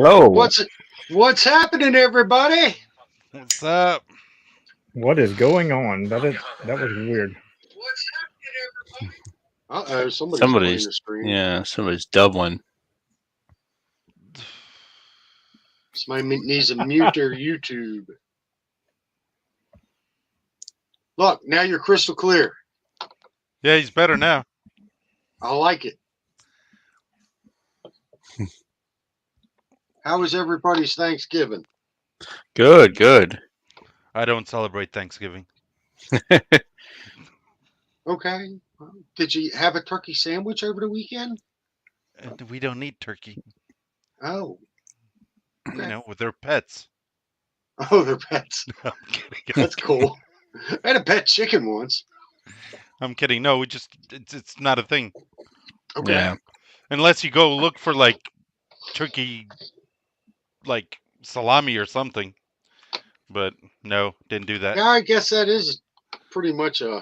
Hello. What's happening, everybody? What's up? What is going on? That was weird. Uh-oh, somebody's playing Somebody's the screen. somebody's doubling. Somebody needs to mute their YouTube. Look, now you're crystal clear. Yeah, he's better now. I like it. How was everybody's Thanksgiving? Good. I don't celebrate Thanksgiving. Okay. Did you have a turkey sandwich over the weekend? We don't eat turkey. Oh. You know, with their pets. Oh, they're pets. I'm kidding. That's cool. I had a pet chicken once. I'm kidding. No, it's not a thing. Okay. Yeah. Unless you go look for like turkey, like salami or something. But no, didn't do that. Yeah, I guess that is pretty much I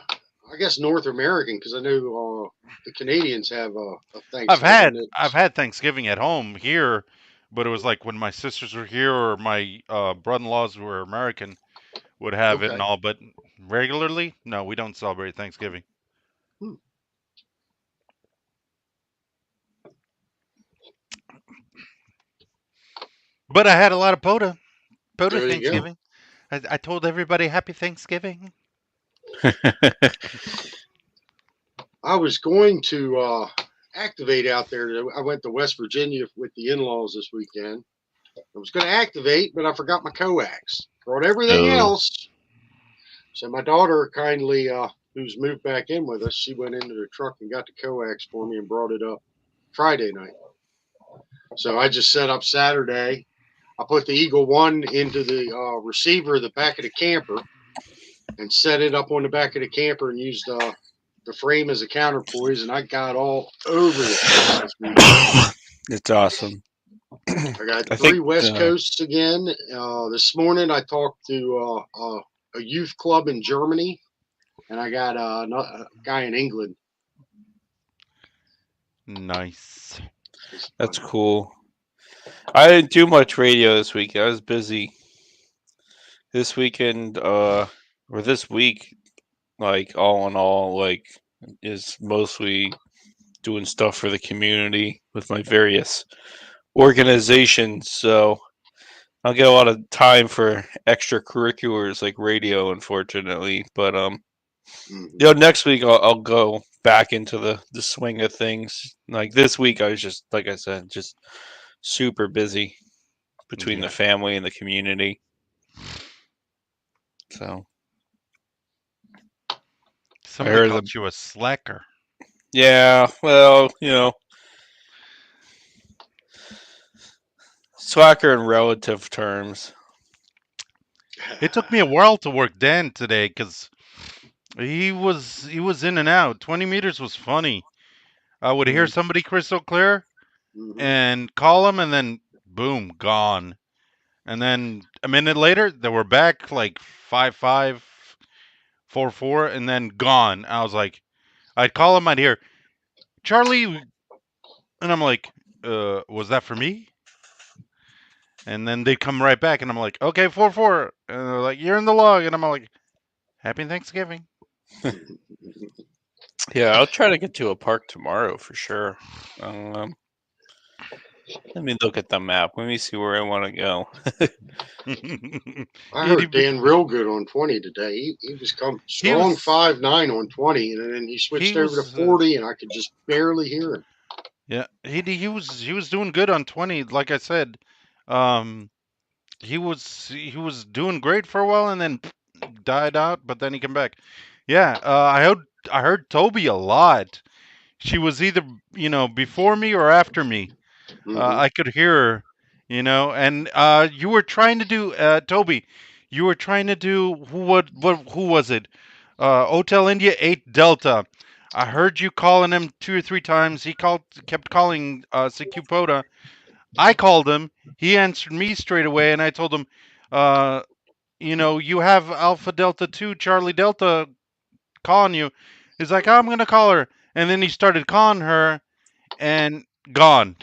guess North American, because I know the Canadians have a Thanksgiving. I've had Thanksgiving at home here, but it was like when my sisters were here or my brother-in-laws who were American would have it and Okay. all. But regularly, no, we don't celebrate Thanksgiving. But I had a lot of POTA There you go. Thanksgiving. I told everybody Happy Thanksgiving. I was going to activate out there. I went to West Virginia with the in-laws this weekend. I was going to activate, but I forgot my coax. Brought everything else. So my daughter kindly, who's moved back in with us, she went into the truck and got the coax for me and brought it up Friday night. So I just set up Saturday. I put the Eagle One into the receiver of the back of the camper and set it up on the back of the camper and used the frame as a counterpoise, and I got all over the place this weekend. It's awesome. I got three West Coasts again. This morning I talked to a youth club in Germany, and I got a guy in England. Nice. That's cool. I didn't do much radio this week. I was busy. This weekend, or this week, like all in all, like is mostly doing stuff for the community with my various organizations. So I'll get a lot of time for extracurriculars like radio, unfortunately. But next week I'll go back into the swing of things. Like this week, I was just, like I said, just super busy between the family and the community. So somebody called you a slacker. Yeah, well, slacker in relative terms. It took me a while to work Dan today because he was in and out. 20 meters was funny. I would hear somebody crystal clear and call them, and then boom, gone. And then a minute later, they were back like 5-5, 4-4, and then gone. I was like, I'd call them, I'd hear Charlie, and I'm like, was that for me? And then they'd come right back, and I'm like, okay, 4-4. And they're like, you're in the log. And I'm like, Happy Thanksgiving. Yeah, I'll try to get to a park tomorrow for sure. Let me look at the map. Let me see where I want to go. I heard Dan real good on 20 today. He was strong 5'9" on 20, and then he switched over to 40, and I could just barely hear him. Yeah, he was doing good on 20. Like I said, he was doing great for a while, and then died out. But then he came back. Yeah, I heard Toby a lot. She was either before me or after me. I could hear her, and you were trying to do Toby. You were trying to do who was it? Hotel India 8 Delta. I heard you calling him 2 or 3 times. He kept calling CQ POTA. I called him. He answered me straight away, and I told him, you have Alpha Delta 2 Charlie Delta calling you. He's like, I'm gonna call her, and then he started calling her, and gone.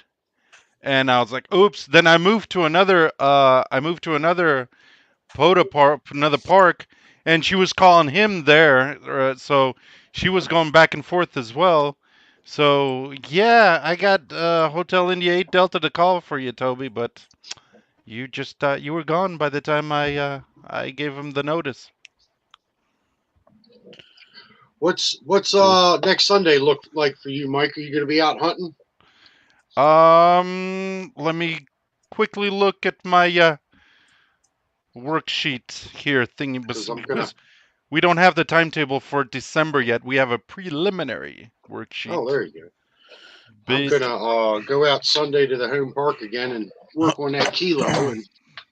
and I was like, oops. Then I moved to another another park, and she was calling him there, so she was going back and forth as well. So yeah, I got Hotel India 8 Delta to call for you, Toby, but you just you were gone by the time I gave him the notice. What's next Sunday look like for you, Mike? Are you going to be out hunting? Let me quickly look at my worksheet here, thingy, because we don't have the timetable for December yet. We have a preliminary worksheet. Oh, there you go. I'm gonna go out Sunday to the home park again and work on that kilo. And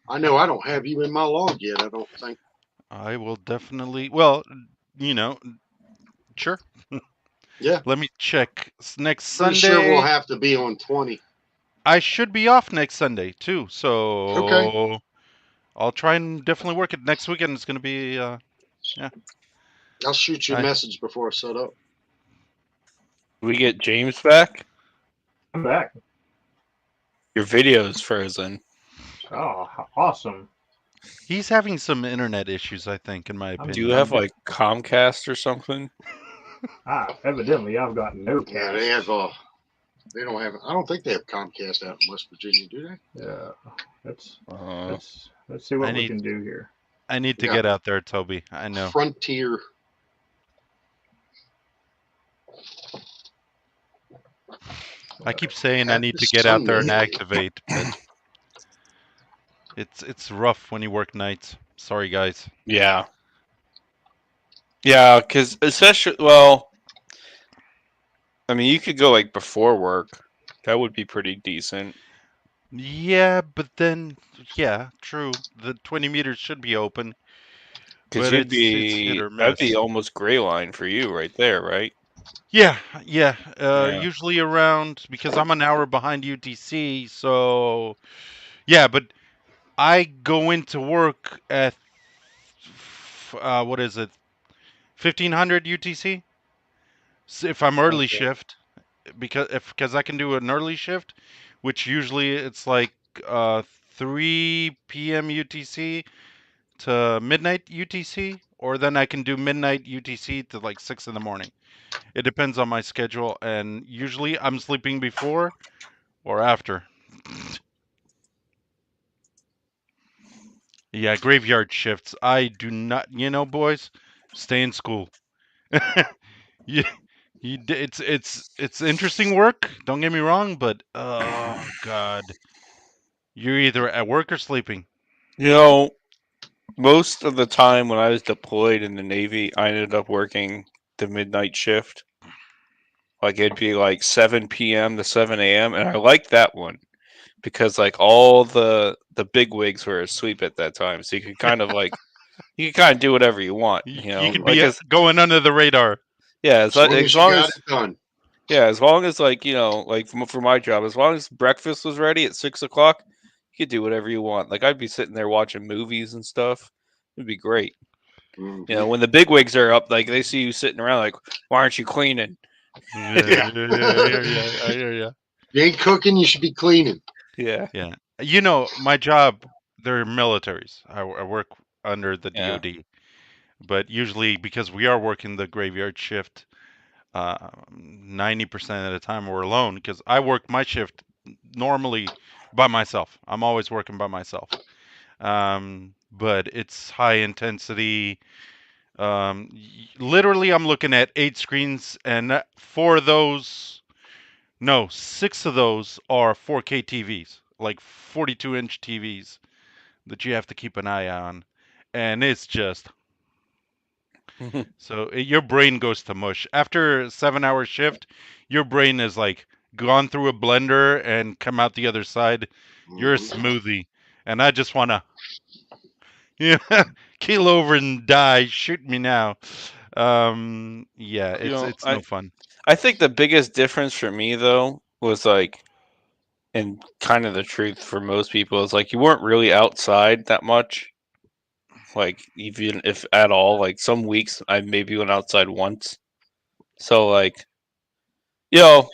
I know I don't have you in my log yet. I don't think. I will definitely. Well, sure. Yeah. Let me check. Next Pretty Sunday. sure we'll have to be on 20. I should be off next Sunday too, so okay. I'll try and definitely work it next weekend. It's gonna be yeah. I'll shoot you a message before I set up. We get James back? I'm back. Your video's frozen. Oh, awesome. He's having some internet issues, I think, in my opinion. Do you have like Comcast or something? Evidently I've got no cast. Yeah, they have they don't have I don't think they have Comcast out in West Virginia, do they? Yeah. Let's see what we can do here. I need to get out there, Toby. I know. Frontier. I keep saying I need to get out there and activate, but it's rough when you work nights. Sorry, guys. Yeah. Yeah, because especially, well, I mean, you could go like before work. That would be pretty decent. Yeah, but then, yeah, true. The 20 meters should be open. Because it's hit or miss. That'd be almost gray line for you right there, right? Yeah. Usually around, because I'm an hour behind UTC, so yeah, but I go into work at what is it, 1500 UTC? So if I'm early shift, because I can do an early shift, which usually it's like 3 p.m. UTC to midnight UTC, or then I can do midnight UTC to like 6 in the morning. It depends on my schedule, and usually I'm sleeping before or after. Yeah, graveyard shifts. I do not, boys, stay in school. It's interesting work. Don't get me wrong, but oh god, you're either at work or sleeping. Most of the time when I was deployed in the Navy, I ended up working the midnight shift. Like it'd be like 7 p.m. to 7 a.m. and I liked that one because like all the bigwigs were asleep at that time, so you could kind of like do whatever you want. You could be going under the radar. Yeah, as long as yeah, as long as like like for my job, as long as breakfast was ready at 6 o'clock, you could do whatever you want. Like I'd be sitting there watching movies and stuff. It'd be great. Mm-hmm. When the bigwigs are up, like they see you sitting around, like, why aren't you cleaning? Yeah. You ain't cooking, you should be cleaning. Yeah. My job, they're militaries. I work under the DoD, but usually because we are working the graveyard shift, 90% of the time we're alone because I work my shift normally by myself. I'm always working by myself. But it's high intensity. Literally, I'm looking at 8 screens, and 6 of those are 4K TVs, like 42-inch TVs that you have to keep an eye on, and it's just so your brain goes to mush after a 7-hour shift. Your brain is like gone through a blender and come out the other side. You're a smoothie, and I just want to keel over and die. Shoot me now. It's no fun. I think the biggest difference for me though was like, and kind of the truth for most people is like you weren't really outside that much. Like even if at all, like some weeks I maybe went outside once. So like, you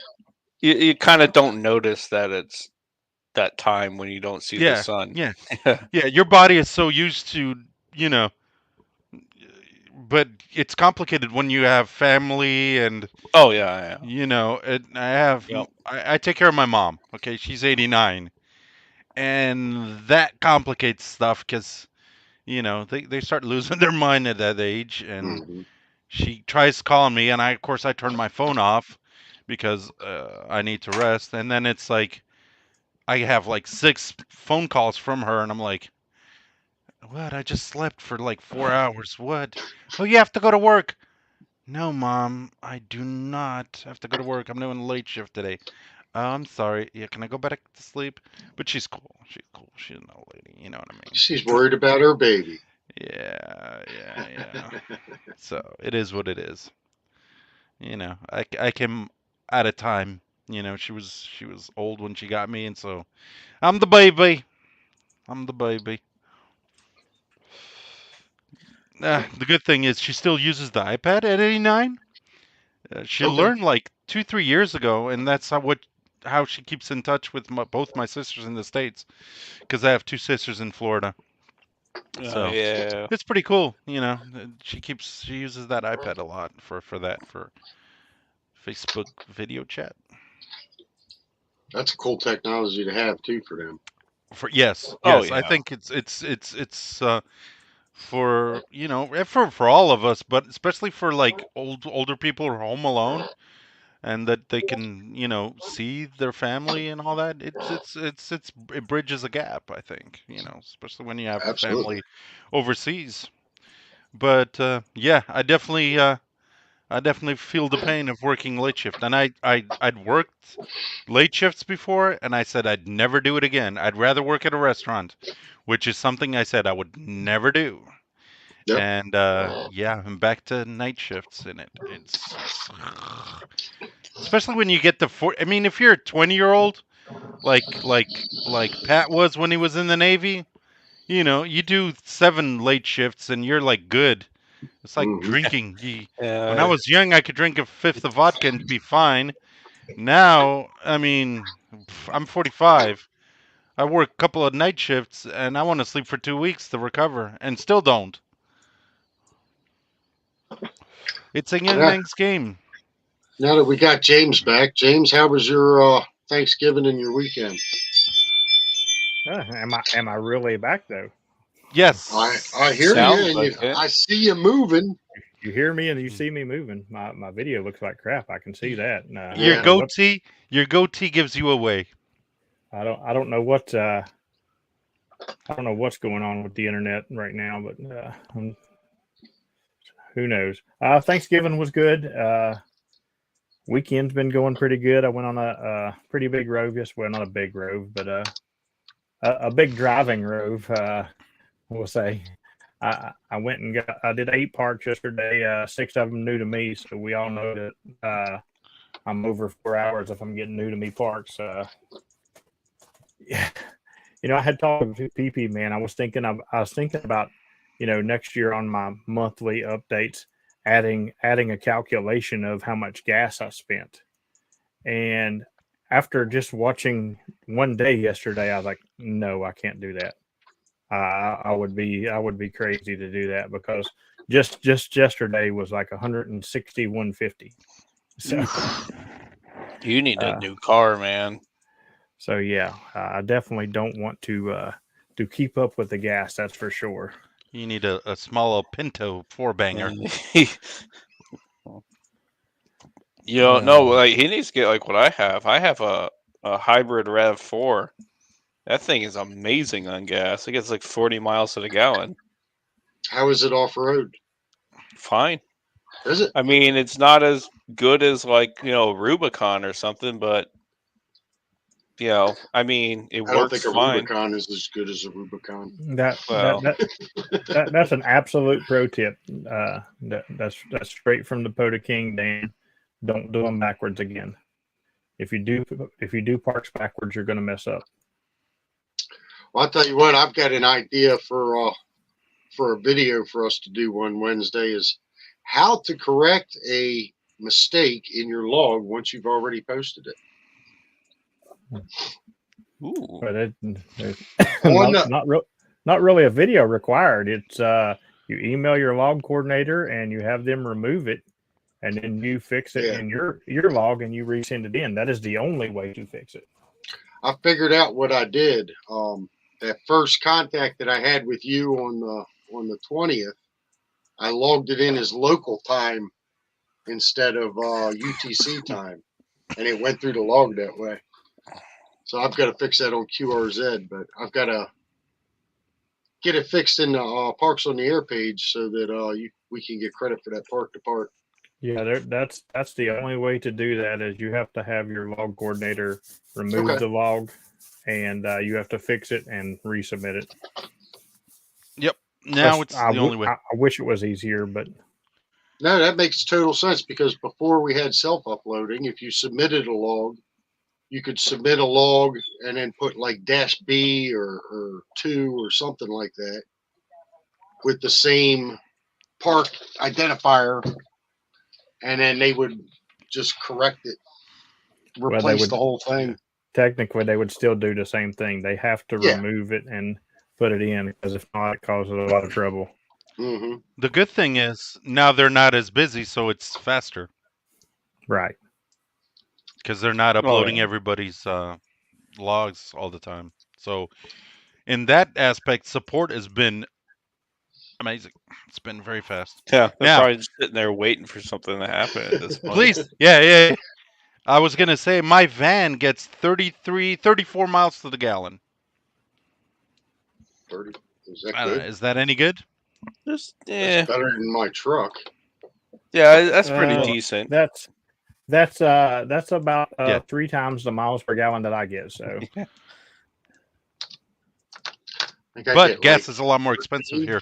kind of don't notice that it's that time when you don't see the Yeah, sun. yeah, yeah. Your body is so used to, you know, but it's complicated when you have family and, Oh yeah, you know, yeah. I take care of my mom. Okay, she's 89, and that complicates stuff because, you know, they start losing their mind at that age, and Mhm. she tries calling me, and of course I turn my phone off because I need to rest, and then it's like I have like 6 phone calls from her, and I'm like, what? I just slept for like 4 hours. What? Oh, you have to go to work. No, Mom, I do not have to go to work. I'm doing a late shift today. Oh, I'm sorry. Yeah, can I go back to sleep? But she's cool. She's cool. She's an old lady. You know what I mean? She's worried about her baby. Yeah, yeah, yeah. So it is what it is. You know, I came at a time. You know, she was old when she got me, and so I'm the baby. I'm the baby. The good thing is she still uses the iPad at 89. She Okay. learned like 2, 3 years ago, and that's how she keeps in touch with both my sisters in the States, because I have 2 sisters in Florida. So Yeah. it's pretty cool, you know. She uses that iPad a lot for Facebook video chat. That's a cool technology to have too for them. For yes, Oh yes, I yeah. think it's for, you know, for all of us, but especially for like older people who are home alone, and that they can, you know, see their family and all that. It bridges a gap, I think, you know, especially when you have Absolutely. family overseas. But yeah, I definitely feel the pain of working late shift, and I'd worked late shifts before, and I said I'd never do it again. I'd rather work at a restaurant, which is something I said I would never do. Yep. And yeah, I'm back to night shifts, and it's especially when you get to I mean, if you're a 20-year-old, like Pat was when he was in the Navy, you know, you do 7 late shifts, and you're like good. It's like Hmm. drinking. When I Uh, was young, I could drink a fifth of vodka and be fine. Now, I mean, I'm 45. I work a couple of night shifts, and I want to sleep for 2 weeks to recover, and still don't. It's a young Yeah. man's game. Now that we got James back, James, how was your Thanksgiving and your weekend? Am I really back though? I Yes. hear you, sounds and like it. I see you moving. You hear me and you see me moving. My video looks like crap. I can see that. And, I Your don't Yeah. know what your goatee gives you away. I don't know what I don't know what's going on with the internet right now, but who knows? Thanksgiving was good. Weekend's been going pretty good. I went on a pretty big rove. Yes, well, not a big rove, but a big driving rove. We'll say. I went and I did 8 parks yesterday. 6 of them new to me, so we all know that I'm over 4 hours if I'm getting new to me parks. Yeah, you know, I had talked to PP, man. I was thinking about, you know, next year on my monthly updates, adding a calculation of how much gas I spent. And after just watching one day yesterday, I was like, no, I can't do that. I would be crazy to do that because just yesterday was like 160, 150. So Oof. You need a uh, new car, man. so yeah, I definitely don't want to keep up with the gas. That's for sure. You need a small Pinto 4-banger. And no, Uh, like he needs to get like what I have. I have a hybrid Rav4. That thing is amazing on gas. It gets like 40 miles to the gallon. How is it off road? Fine. Is it? I mean, it's not as good as like, Rubicon or something, but I mean, it I don't works think a fine. Rubicon is as good as a Rubicon. that that Well, that's an absolute pro tip. That's straight from the Poda King, Dan. Don't do them backwards again. If you do parks backwards, you're going to mess up. Well, I'll tell you what, I've got an idea for a video for us to do one Wednesday is how to correct a mistake in your log once you've already posted it. Ooh. But there's On not really a video required. It's you email your log coordinator and you have them remove it, and then you fix it Yeah. in your log and you resend it in. That is the only way to fix it. I figured out what I did. That first contact that I had with you on the 20th, I logged it in as local time instead of UTC time, and it went through the log that way. So I've got to fix that on QRZ, but I've got to get it fixed in the Parks on the Air page so that we can get credit for that park to park. Yeah, that's the only way to do that is you have to have your log coordinator remove the log, and you have to fix it and resubmit it. Yep. Now it's the only way. I wish it was easier, but No, that makes total sense because before we had self-uploading, if you submitted a log, you could submit a log and then put like -B or 2 or something like that with the same park identifier, and then they would just correct it, replace the whole thing. Technically, they would still do the same thing. They have to remove it and put it in because if not, it causes a lot of trouble. Mm-hmm. The good thing is now they're not as busy, so it's faster. Right. Because they're not uploading everybody's logs all the time. So in that aspect, support has been amazing. It's been very fast. Yeah, they're Now, probably just sitting there waiting for something to happen at this point. please. Yeah. I was going to say my van gets 34 miles to the gallon. 30. Is that I don't good? know. Is that any good? Just, That's better than my truck. Yeah, that's pretty decent. That's about 3 times the miles per gallon that I get. So, but gas is a lot more expensive here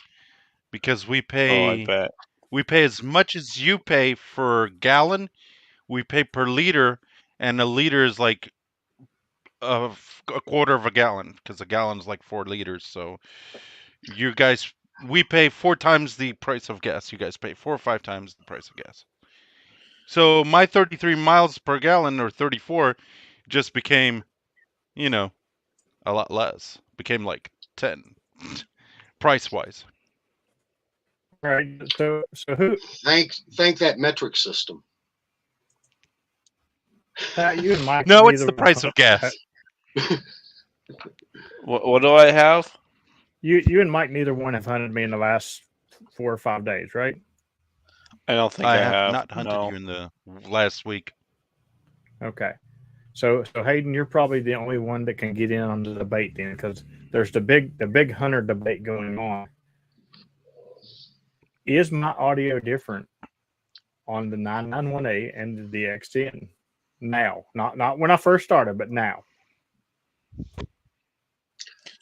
because we pay. I bet. We pay as much as you pay for gallon. We pay per liter, and a liter is like a quarter of a gallon because a gallon is like 4 liters. So you guys, we pay 4 times the price of gas. You guys pay 4 or 5 times the price of gas. So my 33 miles per gallon or 34 just became, a lot less. Became like 10 price wise. right. So who? Thank that metric system. You and Mike. No, it's the price of gas. What do I have? You and Mike, neither one have hunted me in the last 4 or 5 days, right? I don't think I I have not hunted you in the last week. Okay. So Hayden, you're probably the only one that can get in on the debate then, because there's the big hunter debate going on. Is my audio different on the 991A and the DX10 now? Not when I first started, but now.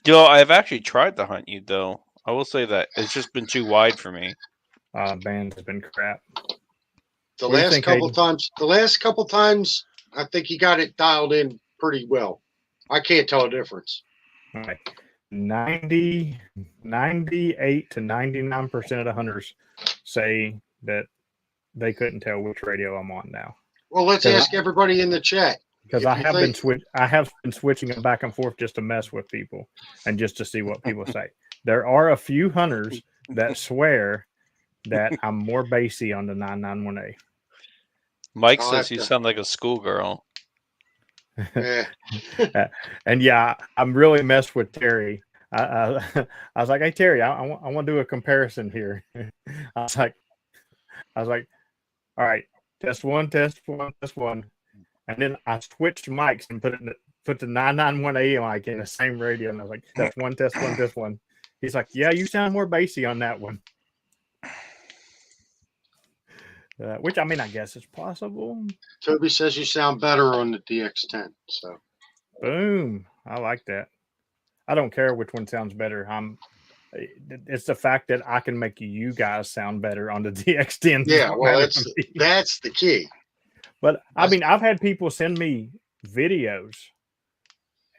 I've actually tried to hunt you though. I will say that it's just been too wide for me. Band has been crap. The last couple times, I think he got it dialed in pretty well. I can't tell a difference. All right. 98 to 99% of the hunters say that they couldn't tell which radio I'm on now. Well, let's ask everybody in the chat. Because I have been switching them back and forth just to mess with people and just to see what people say. There are a few hunters that swear that I'm more bassy on the 991A. Mike says you sound like a schoolgirl. Yeah. And yeah, I'm really messed with Terry. I was like, hey Terry, I want to do a comparison here. I was like, all right, test one. And then I switched mics and put the 991A mic in the same radio, and I was like, that's one, test one. He's like, yeah, you sound more bassy on that one. Which, I mean, I guess it's possible. Toby says you sound better on the DX10. So, boom. I like that. I don't care which one sounds better. It's the fact that I can make you guys sound better on the DX10. Yeah, well, that's the key. But I mean, I've had people send me videos,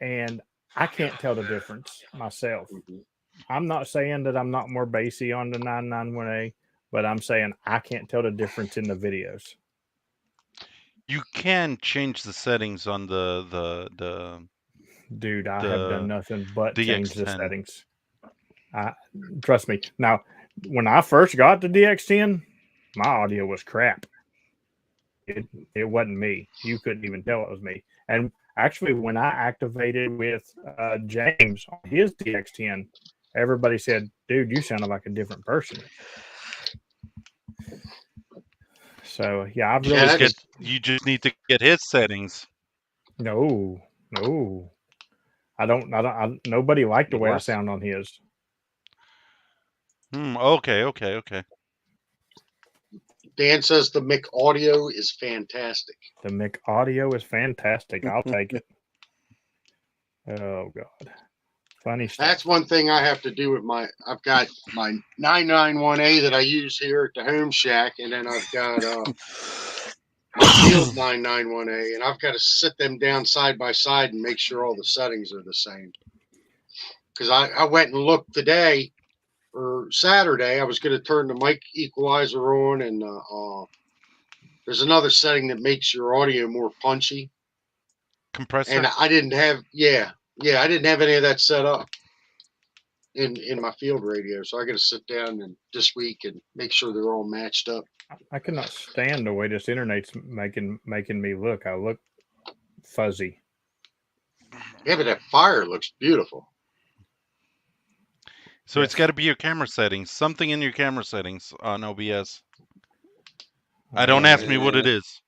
and I can't tell the difference myself. Mm-hmm. I'm not saying that I'm not more bassy on the 991A, but I'm saying I can't tell the difference in the videos. You can change the settings on the Dude, I have done nothing but DX10. change the settings. Trust me. Now, when I first got the DX10, my audio was crap. It wasn't me. You couldn't even tell it was me. And actually, when I activated with James on his DX10, everybody said, "Dude, you sounded like a different person." So yeah, I've really You just need to get his settings. no. I don't. Nobody liked the way I sound on his. Okay. Dan says the mic audio is fantastic. The mic audio is fantastic. I'll take it. Oh God, funny stuff. That's one thing I have to do with I've got my 991A that I use here at the Home Shack, and then I've got my Field 991A, and I've got to sit them down side by side and make sure all the settings are the same. Because I went and looked today, or Saturday, I was going to turn the mic equalizer on, and there's another setting that makes your audio more punchy. Compressor? And I didn't have, I didn't have any of that set up in my field radio. So I got to sit down and this week and make sure they're all matched up. I cannot stand the way this internet's making me look. I look fuzzy. Yeah, but that fire looks beautiful. So it's got to be your camera settings. Something in your camera settings on OBS. Don't ask me what it is.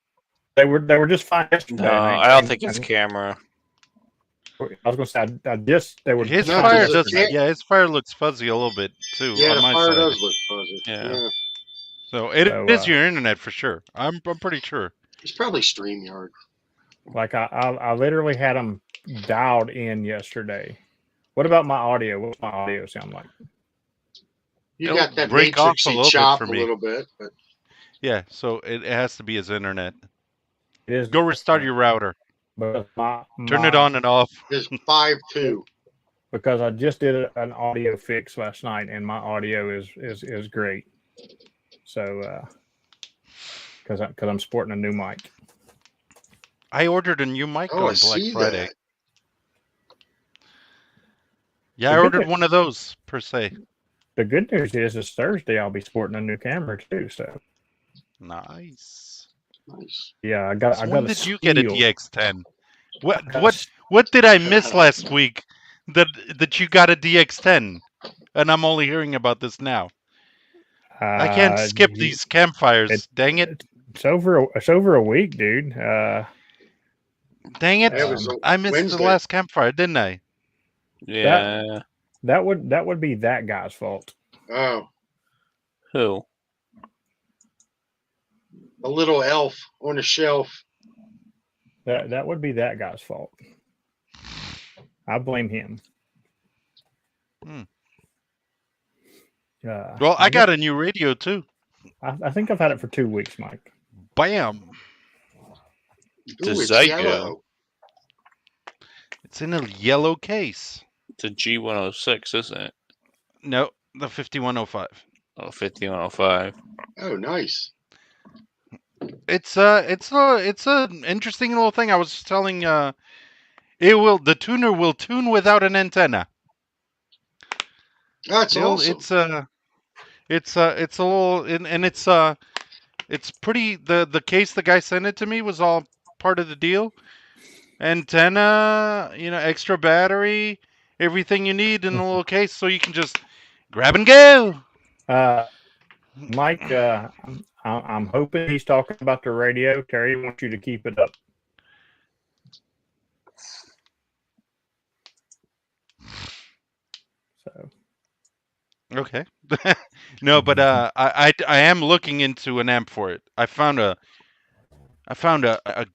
They were just fine yesterday. No, I don't think it's camera. I was going to say they were. His fire his fire looks fuzzy a little bit too. Yeah, on the my fire side. does look fuzzy. Yeah. So it is your internet for sure. I'm pretty sure. It's probably StreamYard. Like I literally had them dialed in yesterday. What about my audio? What's my audio sound like? You got that break off matrixy chop a little bit, but yeah. So it has to be his internet. It is. Go restart your router. But Turn it on and off. It's 5.2. Because I just did an audio fix last night, and my audio is great. So, because I'm sporting a new mic. I ordered a new mic on Black Friday. That. Yeah, I ordered one of those per se. The good news is Thursday I'll be sporting a new camera too. So nice. Yeah, I got. When did you get a DX10? What did I miss last week that you got a DX10? And I'm only hearing about this now. I can't skip these campfires. Dang it! It's over a week, dude. Dang it! I missed Wednesday. the last campfire, didn't I? Yeah. That would be that guy's fault. Oh. Who? A little elf on a shelf. That would be that guy's fault. I blame him. Well, I got a new radio too. I think I've had it for 2 weeks, Mike. Bam! It's yellow. It's in a yellow case. It's a G106, isn't it? No, the 5105. Oh, 5105. Oh, nice. It's an interesting little thing. I was telling the tuner will tune without an antenna. That's awesome. It's a little and it's pretty. The case the guy sent it to me was all part of the deal. Antenna, extra battery, everything you need in a little case, so you can just grab and go. Mike, I'm hoping he's talking about the radio. Terry wants you to keep it up. So. Okay. No, but I am looking into an amp for it. I found a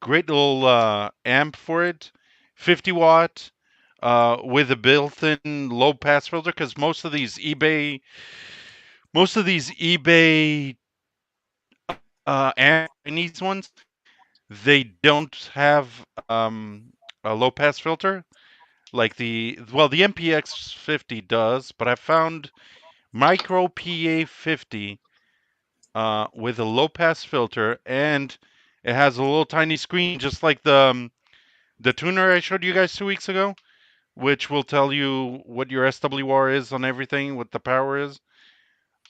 great little amp for it, 50 watt, with a built-in low pass filter. Because most of these eBay Chinese ones, they don't have a low pass filter. Like the MPX 50 does, but I found Micro PA 50 with a low pass filter, and it has a little tiny screen just like the tuner I showed you guys 2 weeks ago. which will tell you what your SWR is on everything, what the power is.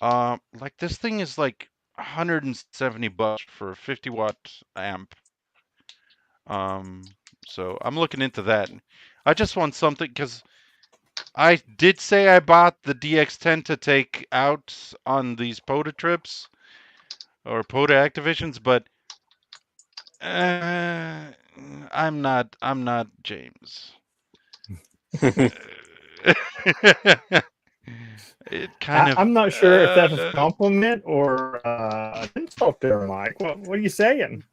Like this thing is like $170 for a 50-watt amp. So I'm looking into that. I just want something because I did say I bought the DX10 to take out on these POTA trips or POTA activations, but I'm not James. It kind of. I'm not sure if that's a compliment or an insult there, Mike. What are you saying?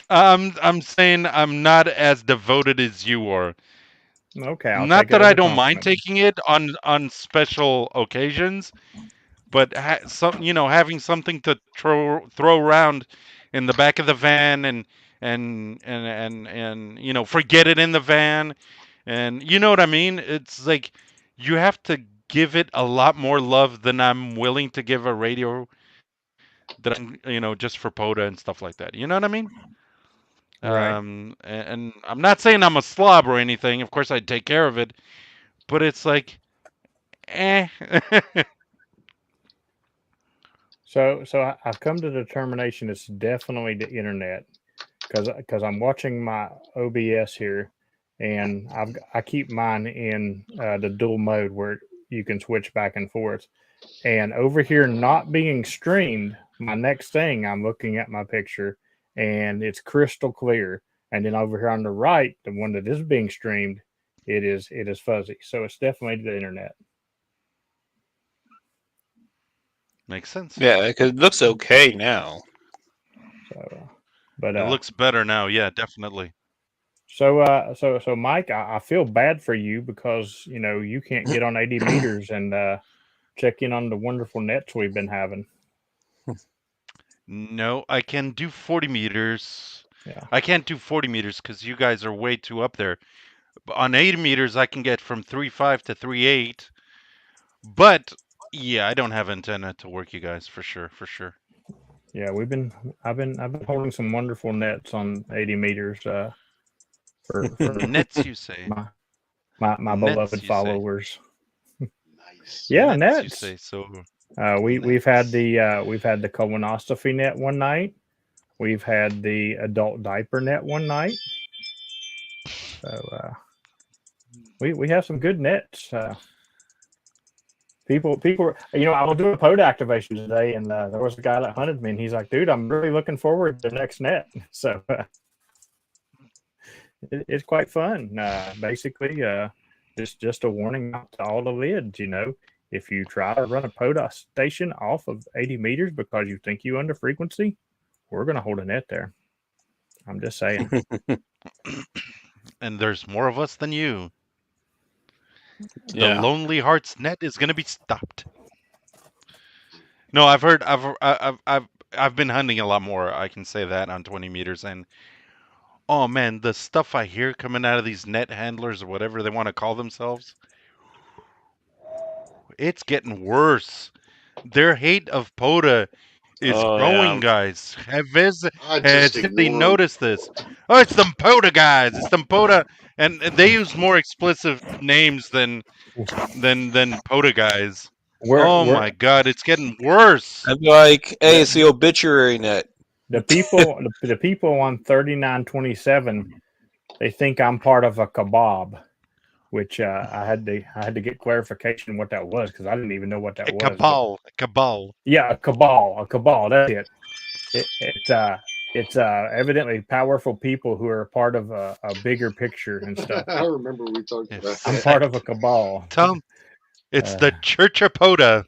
I'm saying I'm not as devoted as you are. Okay, I'll Not take it that as I a don't mind compliment. taking it on special occasions, but having something to throw around in the back of the van and forget it in the van, and you know what I mean. It's like you have to give it a lot more love than I'm willing to give a radio that just for POTA and stuff like that. You know what I mean? Right. And I'm not saying I'm a slob or anything. Of course, I'd take care of it, but it's like, eh. So I've come to the determination it's definitely the internet because I'm watching my OBS here, and I keep mine in the dual mode where you can switch back and forth. And over here not being streamed, my next thing I'm looking at my picture and it's crystal clear. And then over here on the right, the one that is being streamed, it is fuzzy. So it's definitely the internet. Makes sense. Yeah, because it looks okay now. So, but It looks better now. Yeah, definitely. So Mike, I feel bad for you because you can't get on 80 meters and check in on the wonderful nets we've been having. No, I can do 40 meters. Yeah. I can't do 40 meters because you guys are way too up there. But on 80 meters, I can get from 3.5 to 3.8. But yeah, I don't have antenna to work you guys for sure. Yeah, I've been holding some wonderful nets on 80 meters for Nets, you say? my Nets, beloved you Nice. followers. Yeah, Nets, you nets. say so. We've had the colonoscopy net one night. We've had the adult diaper net one night. So we have some good nets. People, I was doing a POTA activation today, and there was a guy that hunted me, and he's like, "Dude, I'm really looking forward to the next net." So it's quite fun. Basically, just a warning out to all the lids. If you try to run a POTA station off of 80 meters because you think you under frequency, we're going to hold a net there. I'm just saying. And there's more of us than you. Yeah. The Lonely Hearts net is going to be stopped. No, I've heard. I've been hunting a lot more. I can say that on 20 meters, and oh man, the stuff I hear coming out of these net handlers or whatever they want to call themselves, it's getting worse. Their hate of POTA is growing, Yeah. guys. I just Did they ignore 'em. notice this? Oh, it's them POTA guys. It's them POTA, and they use more explicit names than POTA guys. Oh my God, it's getting worse. I'm like, hey, it's the obituary net. The people on 3927, they think I'm part of a kebab, which I had to get clarification what that was because I didn't even know what that was. Cabal. Yeah, a cabal. That's it. It's evidently powerful people who are part of a bigger picture and stuff. I remember we talked about that. I'm part of a cabal. Tom, it's the Church of POTA.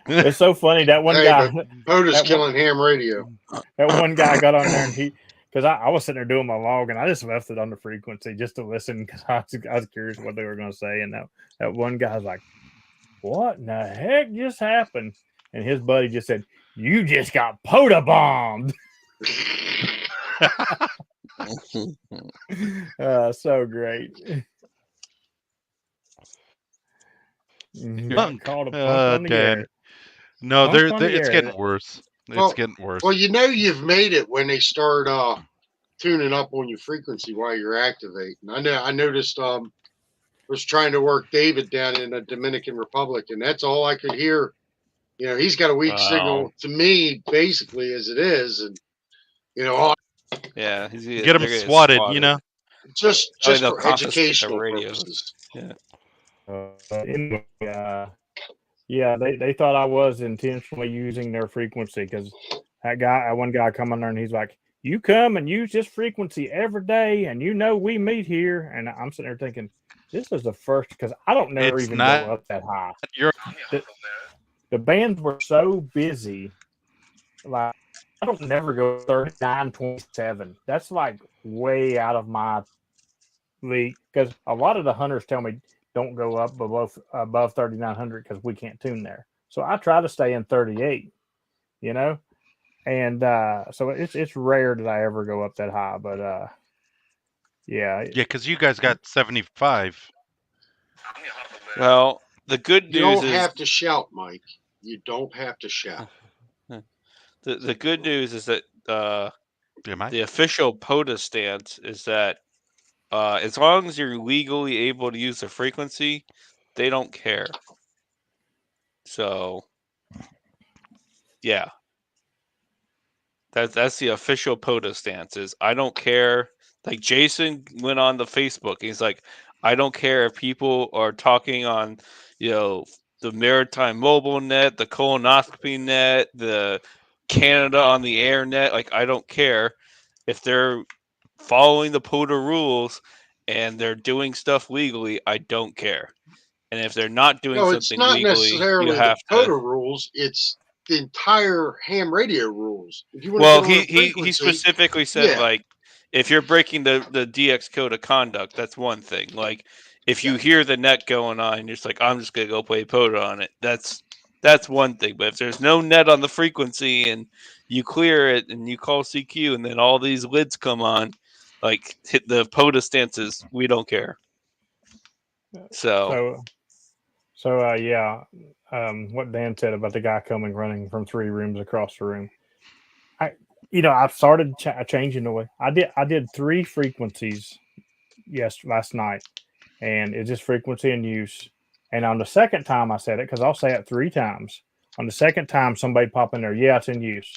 It's so funny that one guy. POTA's killing ham radio. That one guy got on there and because I was sitting there doing my log and I just left it on the frequency just to listen because I was curious what they were going to say. And that one guy's like, "What in the heck just happened?" And his buddy just said, "You just got POTA bombed." So great. Called a pump on the air. No, it's getting worse. It's getting worse. Well, you've made it when they start tuning up on your frequency while you're activating. I noticed was trying to work David down in the Dominican Republic, and that's all I could hear. You know, he's got a weak signal to me, basically, as it is, and you know, Yeah, Get them swatted, you know. just they'll for confiscate the educational radios. purposes. Yeah. Anyway, yeah, they thought I was intentionally using their frequency because one guy come on there and he's like, "You come and use this frequency every day, and you know we meet here." And I'm sitting there thinking, this is the first because I don't never It's even not- go up that high. You're The bands were so busy, like I don't never go 39.27. That's like way out of my league because a lot of the hunters tell me don't go up above 3,900 because we can't tune there. So I try to stay in 38, you know, and so it's rare that I ever go up that high. But yeah, because you guys got 75. Well, the good You news don't is have to shout, Mike. You don't have to shout. the good news is that Am I? the official POTA stance is that as long as you're legally able to use the frequency, they don't care. So, yeah, that's the official POTA stance. Is I don't care. Like Jason went on the Facebook. He's like, I don't care if people are talking on, the Maritime Mobile Net, the Colonoscopy Net, the Canada on the Air Net. Like, I don't care if they're following the POTA rules and they're doing stuff legally. I don't care. And if they're not doing No, it's something not legally, necessarily you have the POTA to. rules. It's the entire ham radio rules. If you want Well, to get on a he frequency, specifically said yeah. like if you're breaking the DX code of conduct, that's one thing. Like if you hear the net going on, you're just like, I'm just gonna go play POTA on it. That's one thing. But if there's no net on the frequency and you clear it and you call CQ and then all these lids come on, like hit the POTA stances, we don't care. So yeah, what Dan said about the guy coming running from 3 rooms across the room. I've started changing the way I did 3 frequencies last night, and it's just frequency and use. And on the second time I said it, because I'll say it 3 times. On the second time, somebody pop in there, yeah, it's in use.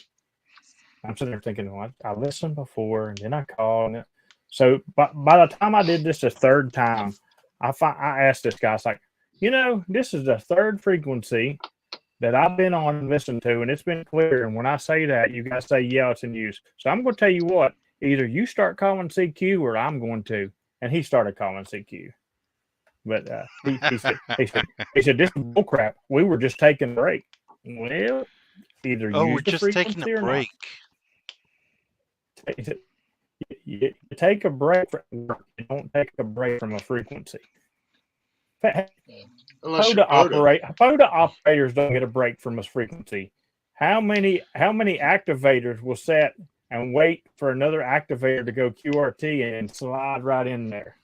I'm sitting there thinking, well, I listened before, and then I called it. So by the time I did this the 3rd time, I asked this guy, it's like, this is the 3rd frequency that I've been on and listened to, and it's been clear. And when I say that, you guys say, yeah, it's in use. So I'm going to tell you what, either you start calling CQ or I'm going to. And he started calling CQ. But he said, this is bullcrap. We were just taking a break. Well, either we're use the just frequency taking a or break. not. You take a break from work. You don't take a break from a frequency. Unless you're POTA operators don't get a break from a frequency. How many activators will sit and wait for another activator to go QRT and slide right in there?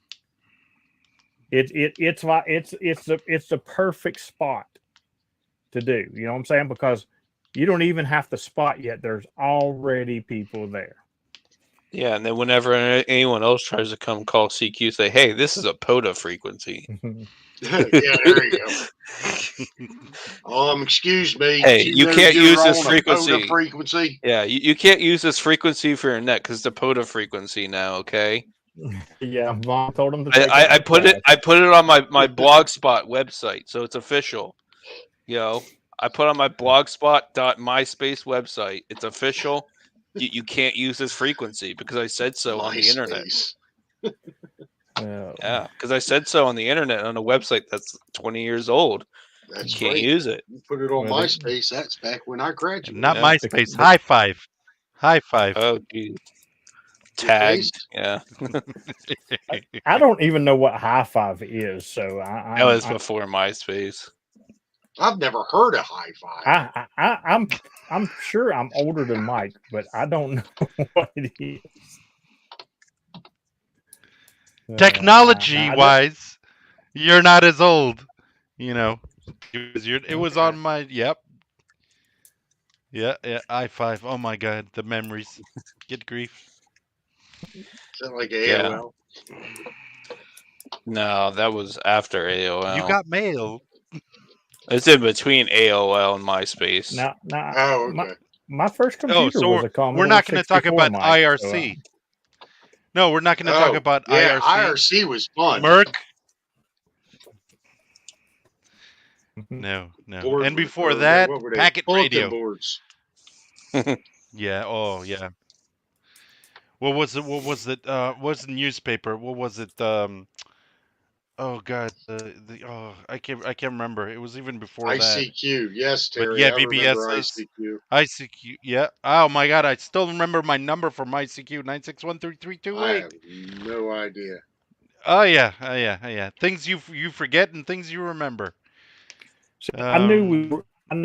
It's the perfect spot to do. You know what I'm saying? Because you don't even have to spot yet. There's already people there. yeah, and then whenever anyone else tries to come call CQ, say, hey, this is a POTA frequency. Yeah, there you go. Excuse me. Hey, you can't use this frequency. frequency. Yeah, you can't use this frequency for your net because it's a POTA frequency now. Okay. Yeah, Vaughn told him to. I put it on my Blogspot website, so it's official. I put on my blogspot.myspace website. It's official. You can't use this frequency because I said so on the internet. Yeah, because I said so on the internet on a website that's 20 years old. That's you can't right. use it. You put it on MySpace. That's back when I graduated. Not MySpace. High five. High five. Oh, geez. Tagged. Yeah. I don't even know what high five is. So that was before MySpace. I've never heard of high five. I'm sure I'm older than Mike, but I don't know what it is. Technology-wise, you're not as old. It was on my. Yep. Yeah. I5. Oh my God, the memories. Get grief. Is that like Yeah. AOL? No, that was after AOL. You got mail. It's in between AOL and MySpace. Now, Oh, okay. my first Oh, computer so was a Commodore we're not going to talk 64, about Mike. IRC. No, we're not going to talk about yeah, IRC. IRC was fun. Merc. Mhm. No. Board And before or that, what were they? packet Bulletin radio. boards. Yeah. Oh, yeah. What was it? What's the newspaper? What was it? Oh God. I can't remember. It was even before that. ICQ. Yes, But Terry. yeah, I remember BBSs. ICQ. ICQ. Yeah. Oh my God. I still remember my number from ICQ 9613328. I have no idea. Oh yeah. Things you forget and things you remember. So I knew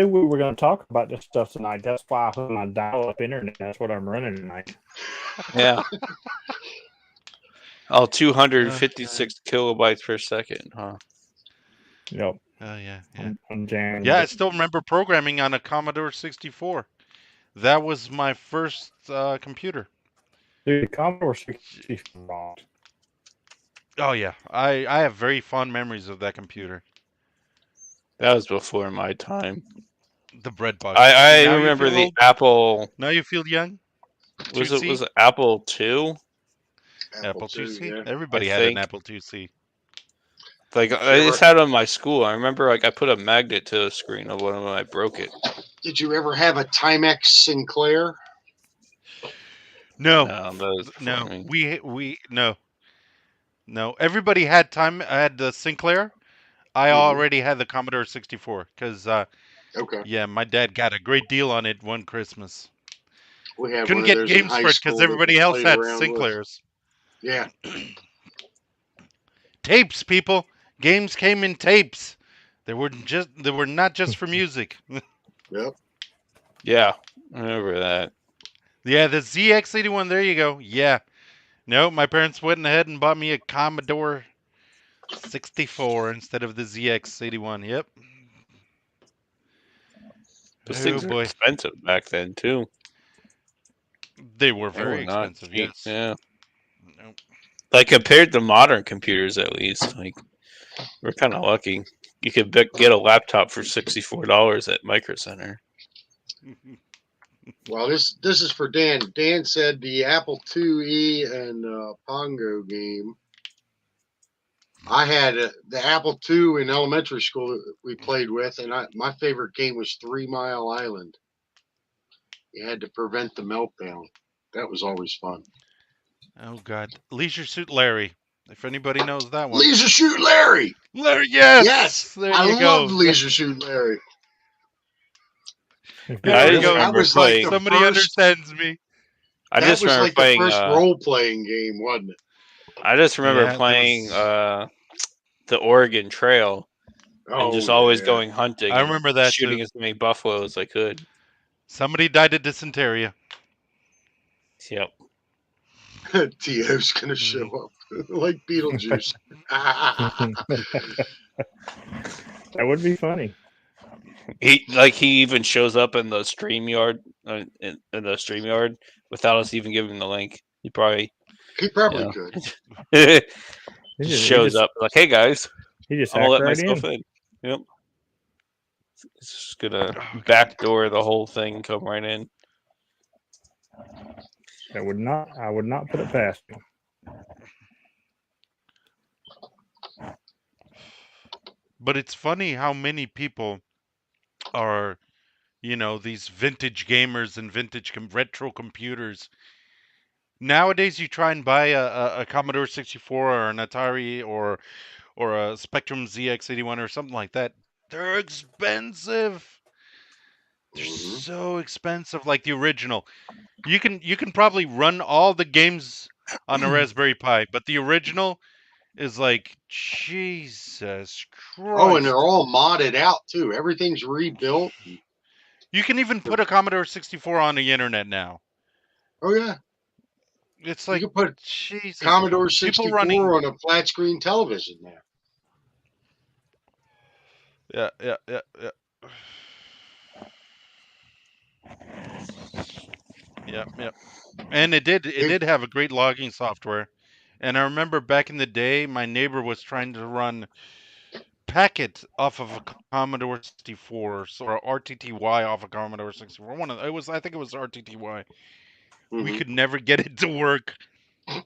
we were going to talk about this stuff tonight. That's why I hooked my dial-up internet. That's what I'm running tonight. Yeah. Oh, 256 kilobytes per second, huh? Yep. Oh yeah. I'm jamming. Yeah, I still remember programming on a Commodore 64. That was my first computer. Dude, the Commodore 64. Oh yeah, I have very fond memories of that computer. That was before my time. The bread box. I Now you remember feel the old? Apple. Now you feel young? Was 2C? it Apple II? Apple IIc? yeah. Everybody I had an think. Apple IIc. Like I just had it on my school. I remember like I put a magnet to the screen of one of them. I broke it. Did you ever have a Timex Sinclair? No, No, that was no, funny. we no. Everybody had the Sinclair. I already had the Commodore 64 because Okay. yeah, my dad got a great deal on it one Christmas. We had Couldn't one of get those in games high for it school because that everybody we else played had around with. Sinclairs. Yeah. Tapes, people. Games came in tapes. They were not just for music. Yep. Yeah, I remember that. Yeah, the ZX81. There you go. Yeah. No, my parents went ahead and bought me a Commodore 64 instead of the ZX81. Yep. Those Oh things were boy, expensive back then too. they were They very were not expensive. cheap. Yes. Yeah, No. like compared to modern computers, at least. Like we're kind of lucky. You could get a laptop for $64 at Micro Center. Well, this is for Dan. Dan said the Apple IIe and Pongo game. I had the Apple II in elementary school that we played with, and my favorite game was 3 Mile Island. You had to prevent the meltdown. That was always fun. Oh God, Leisure Suit Larry. If anybody knows that one. Leisure Suit Larry. Larry, yes. Yes, There I you go. loved Leisure Suit Larry. There you just go. remember was like playing. the Somebody first- understands me. I That just was remember like playing. the first role-playing game, wasn't it? I just remember Yeah, there playing was- the Oregon Trail and just always yeah. going hunting. I and remember that shooting too. as many buffalo as I could. Somebody died of dysentery. Yep. T.O.'s gonna show up like Beetlejuice. That would be funny. He even shows up in the StreamYard in the StreamYard without us even giving him the link. He probably He probably Yeah. could. He just just, shows up like, "Hey guys, He just I'm gonna hacked let right myself in. in." Yep. It's just gonna Oh, God. backdoor the whole thing and come right in. I would not put it past him. But it's funny how many people are, these vintage gamers and vintage retro computers. Nowadays, you try and buy a Commodore 64 or an Atari or a Spectrum ZX81 or something like that. They're expensive. They're so expensive, like the original. You can probably run all the games on a Raspberry Pi, but the original is like Jesus Christ. Oh, and they're all modded out too. Everything's rebuilt. You can even put a Commodore 64 on the internet now. Oh yeah, It's you like can put Jesus. Commodore People 64 running. on a flat screen television now. Yeah. Yep. And it did have a great logging software. And I remember back in the day, my neighbor was trying to run Packet off of a Commodore 64 or RTTY off a Commodore 64. I think it was RTTY. We Mhm. could never get it to work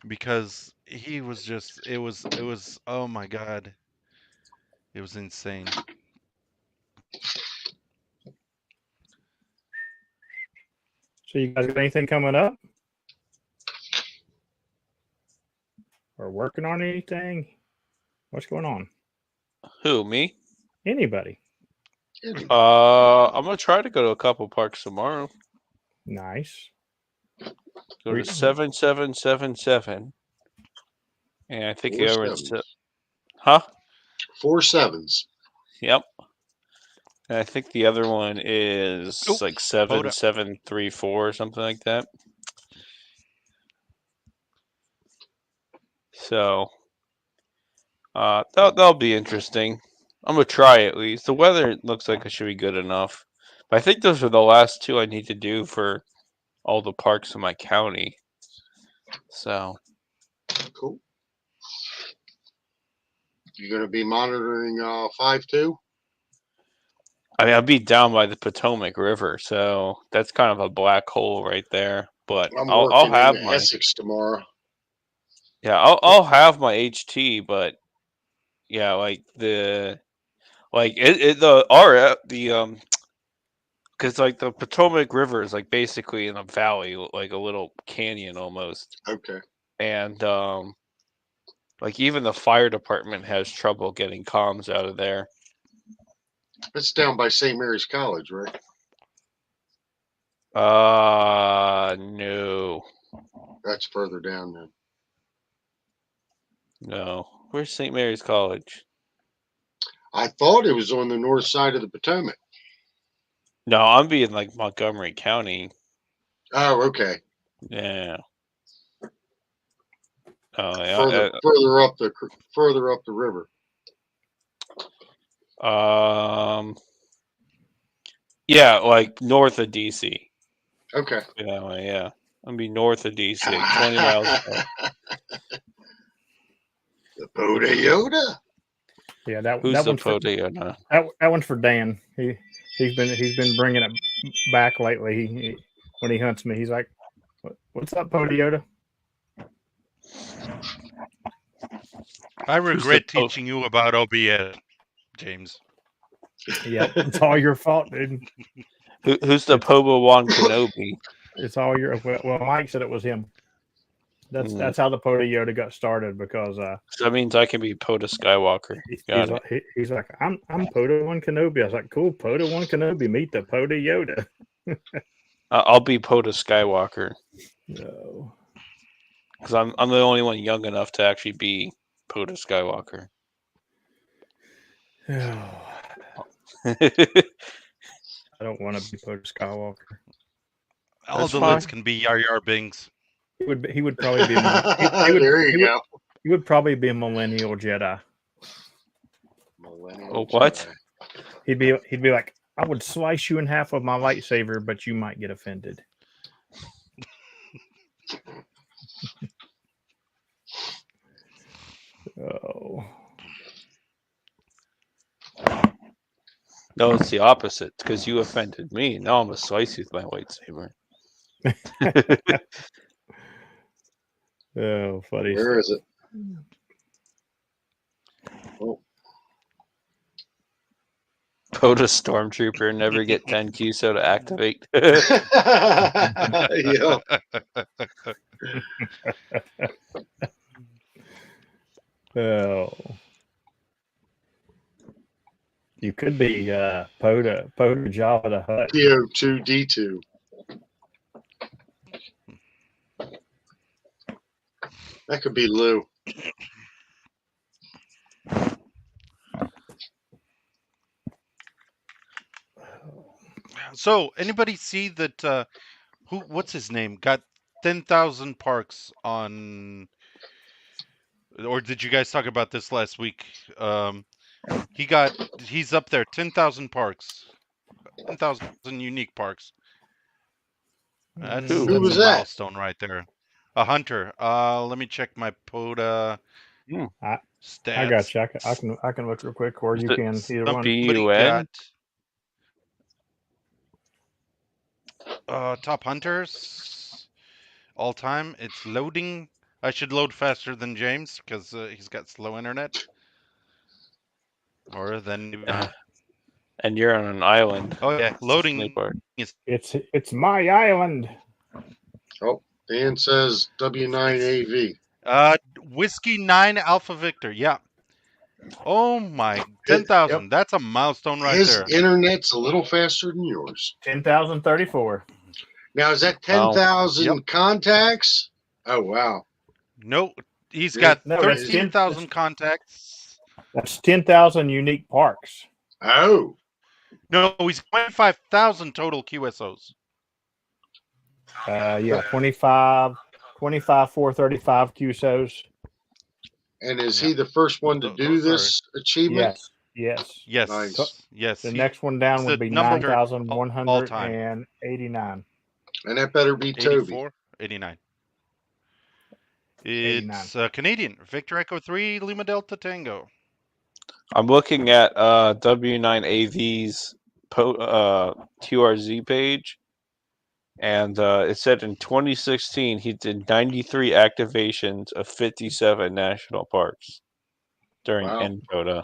because he was just it was oh my god. It was insane. So you guys got anything coming up? Or working on anything? What's going on? Who, me? Anybody? I'm gonna try to go to a couple parks tomorrow. Nice. Go to 7777. And I think the 4 other one's 7s. huh? 4 7s. Yep. And I think the other one is Oop, like hold up. 7734 or something like that. So that'll be interesting. I'm gonna try at least. The weather looks like it should be good enough. But I think those are the last two I need to do for all the parks in my county. So Cool. You going to be monitoring 5-2? I mean, I'll be down by the Potomac River, so that's kind of a black hole right there. But I'm I'll working have in my Essex tomorrow. I'll have my HT, but yeah, like the because like the Potomac River is like basically in a valley, like a little canyon almost, Okay. and like even the fire department has trouble getting comms out of there. That's down by St. Mary's College, right? No, That's further down then. no. Where's St. Mary's College? I thought it was on the north side of the Potomac. No, I'm being like Montgomery County. Oh, okay. Yeah. Oh yeah. Further up the river. Yeah, like north of DC. Okay. Yeah. I'm be north of DC, like 20 miles away. The Yoda. Yeah, that Who's that the one's for, Podayona? that one's for Dan. He's been bringing it back lately. When he hunts me, he's like, "What's up, Podioda?" I regret teaching you about OBS, James. Yep, it's all your fault, dude. Who's the Pobo-Wan Kenobi? It's all your. Well, Mike said it was him. That's how the Podioda got started because So that means I can be Poda Skywalker. he's like, I'm Poda-Wan Kenobi. I was like, cool, Poda-Wan Kenobi, meet the Podioda. I'll be Poda Skywalker. No. Because I'm the only one young enough to actually be Poda Skywalker. I don't want to be Poda Skywalker. All That's the fine. lids can be Yar Yar Bings. He would probably be. There you go. He would probably be a millennial Jedi. Millennial what? Jedi. He'd be like, I would slice you in half with my lightsaber, but you might get offended. Oh. No, it's the opposite. Because you offended me. Now I'm going to slice you with my lightsaber. Oh, funny. Where is it? Oh. Poda Stormtrooper, never get 10 QSO to activate. Yeah. Oh. You could be Poda Java the Hutt. PO2D2. That could be Lou. So, anybody see that? What's his name? Got 10,000 parks on. Or did you guys talk about this last week? He's up there, 10,000 parks, 10,000 unique parks. That's, Who? that's Who was a that? milestone right there. A hunter. Let me check my POTA I stats. got you. I can look real quick, or Is you it can either one. Somebody BUN? got top hunters all time. It's loading. I should load faster than James because he's got slow internet. Or then. And you're on an island. Oh yeah, It's a loading funny part. is. It's my island. Oh, Dan says W9AV. Whiskey 9 Alpha Victor. Yeah. Oh my, 10,000. Yep. That's a milestone right His there. internet's a little faster than yours. 10,034. Now, is that 10,000 Yep. contacts? Oh, wow. No, he's Yeah. got No, that's 13,000 contacts. That's 10,000 unique parks. Oh, No, he's 25,000 total QSOs. Yeah, 25 435 QSOs. and is he the first one to do this achievement? Yes. Yes. Nice. Yes. The next one down it's would the be number all 9,189. And that better be Toby. 84, 89. It's Canadian. Victor Echo 3, Lima Delta Tango. I'm looking at W9AV's QRZ page, and it said in 2016 he did 93 activations of 57 national parks during Wow. NPOTA.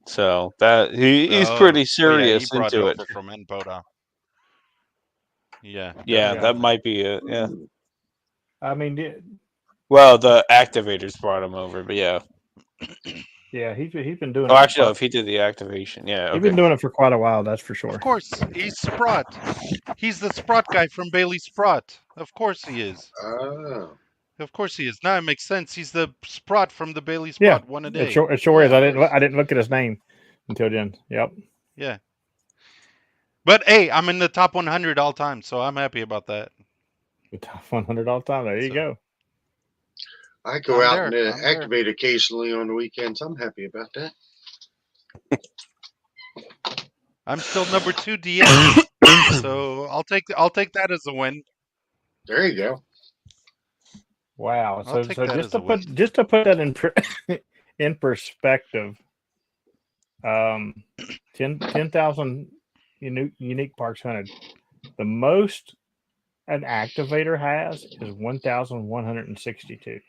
So that he's pretty serious he brought into it it. over from NPOTA. Yeah. Yeah, Yeah. that might be it. Yeah. I mean, Well, the activators brought him over, but yeah. yeah, he's been doing Oh, it. actually, no, if he did the activation, yeah. He's Okay. been doing it for quite a while, that's for sure. Of course, he's Sprott. He's the Sprott guy from Bailey Sprott. Of course he is. Oh. Of course he is. Now it makes sense. He's the Sprott from the Bailey Sprott one a day. It sure is. I didn't look at his name until then. Yep. Yeah. But hey, I'm in the top 100 all time, so I'm happy about that. The top 100 all time. There you go. I go out I'm and there. activate occasionally on the weekends. I'm happy about that. I'm still number 2 DS, so I'll take that as a win. There you go. Wow. I'll So take that as a win. just to put that in perspective, 10,000 unique parks hunted. The most an activator has is 1,162.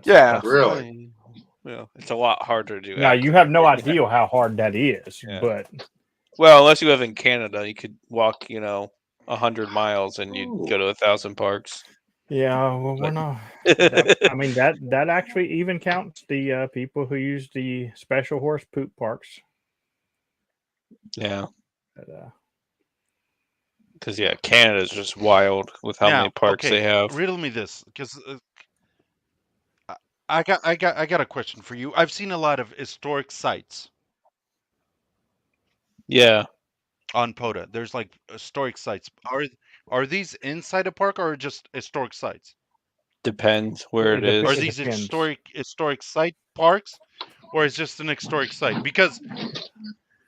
Yeah, Really? Yeah, it's a lot harder to do. Now you have no idea how hard that is, Yeah. but Well, unless you live in Canada, you could walk, 100 miles and you'd go to 1,000 parks. yeah, well, we're not. I mean that actually even counts the people who use the special horse poop parks. Yeah, But, because Canada's just wild with how many parks they have. Riddle me this, because I got a question for you. I've seen a lot of historic sites Yeah, on POTA. There's like historic sites. Are these inside a park or just historic sites? depends where it is. Are It these depends. historic site parks, or is just an historic site? Because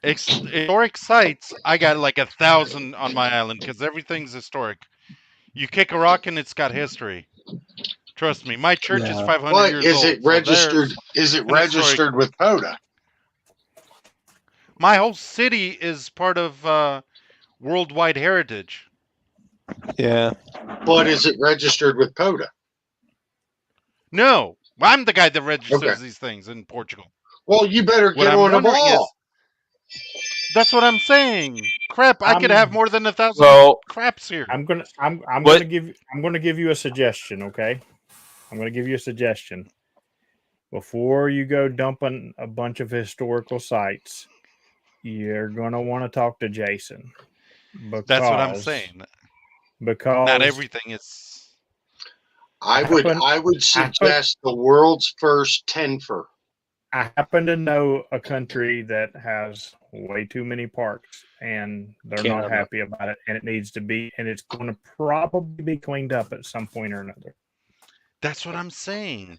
historic sites, I got like 1,000 on my island because everything's historic. You kick a rock and it's got history. Trust me, my church is 500 What years is old. it so registered? Is it an historic- registered with POTA? my whole city is part of worldwide heritage. Yeah, But is it registered with POTA? No, I'm the guy that registers Okay. these things in Portugal. Well, you better What get I'm on the wondering ball. That's what I'm saying. Crap, I could have more than 1,000 well, craps here. I'm gonna give you a suggestion, okay? I'm gonna give you a suggestion. Before you go dumping a bunch of historical sites, you're gonna want to talk to Jason. That's what I'm saying. Because Not everything is. I would suggest the world's first tenfer. I happen to know a country that has way too many parks, and they're not Canada. happy about it, and it needs to be, and it's going to probably be cleaned up at some point or another. That's what I'm saying.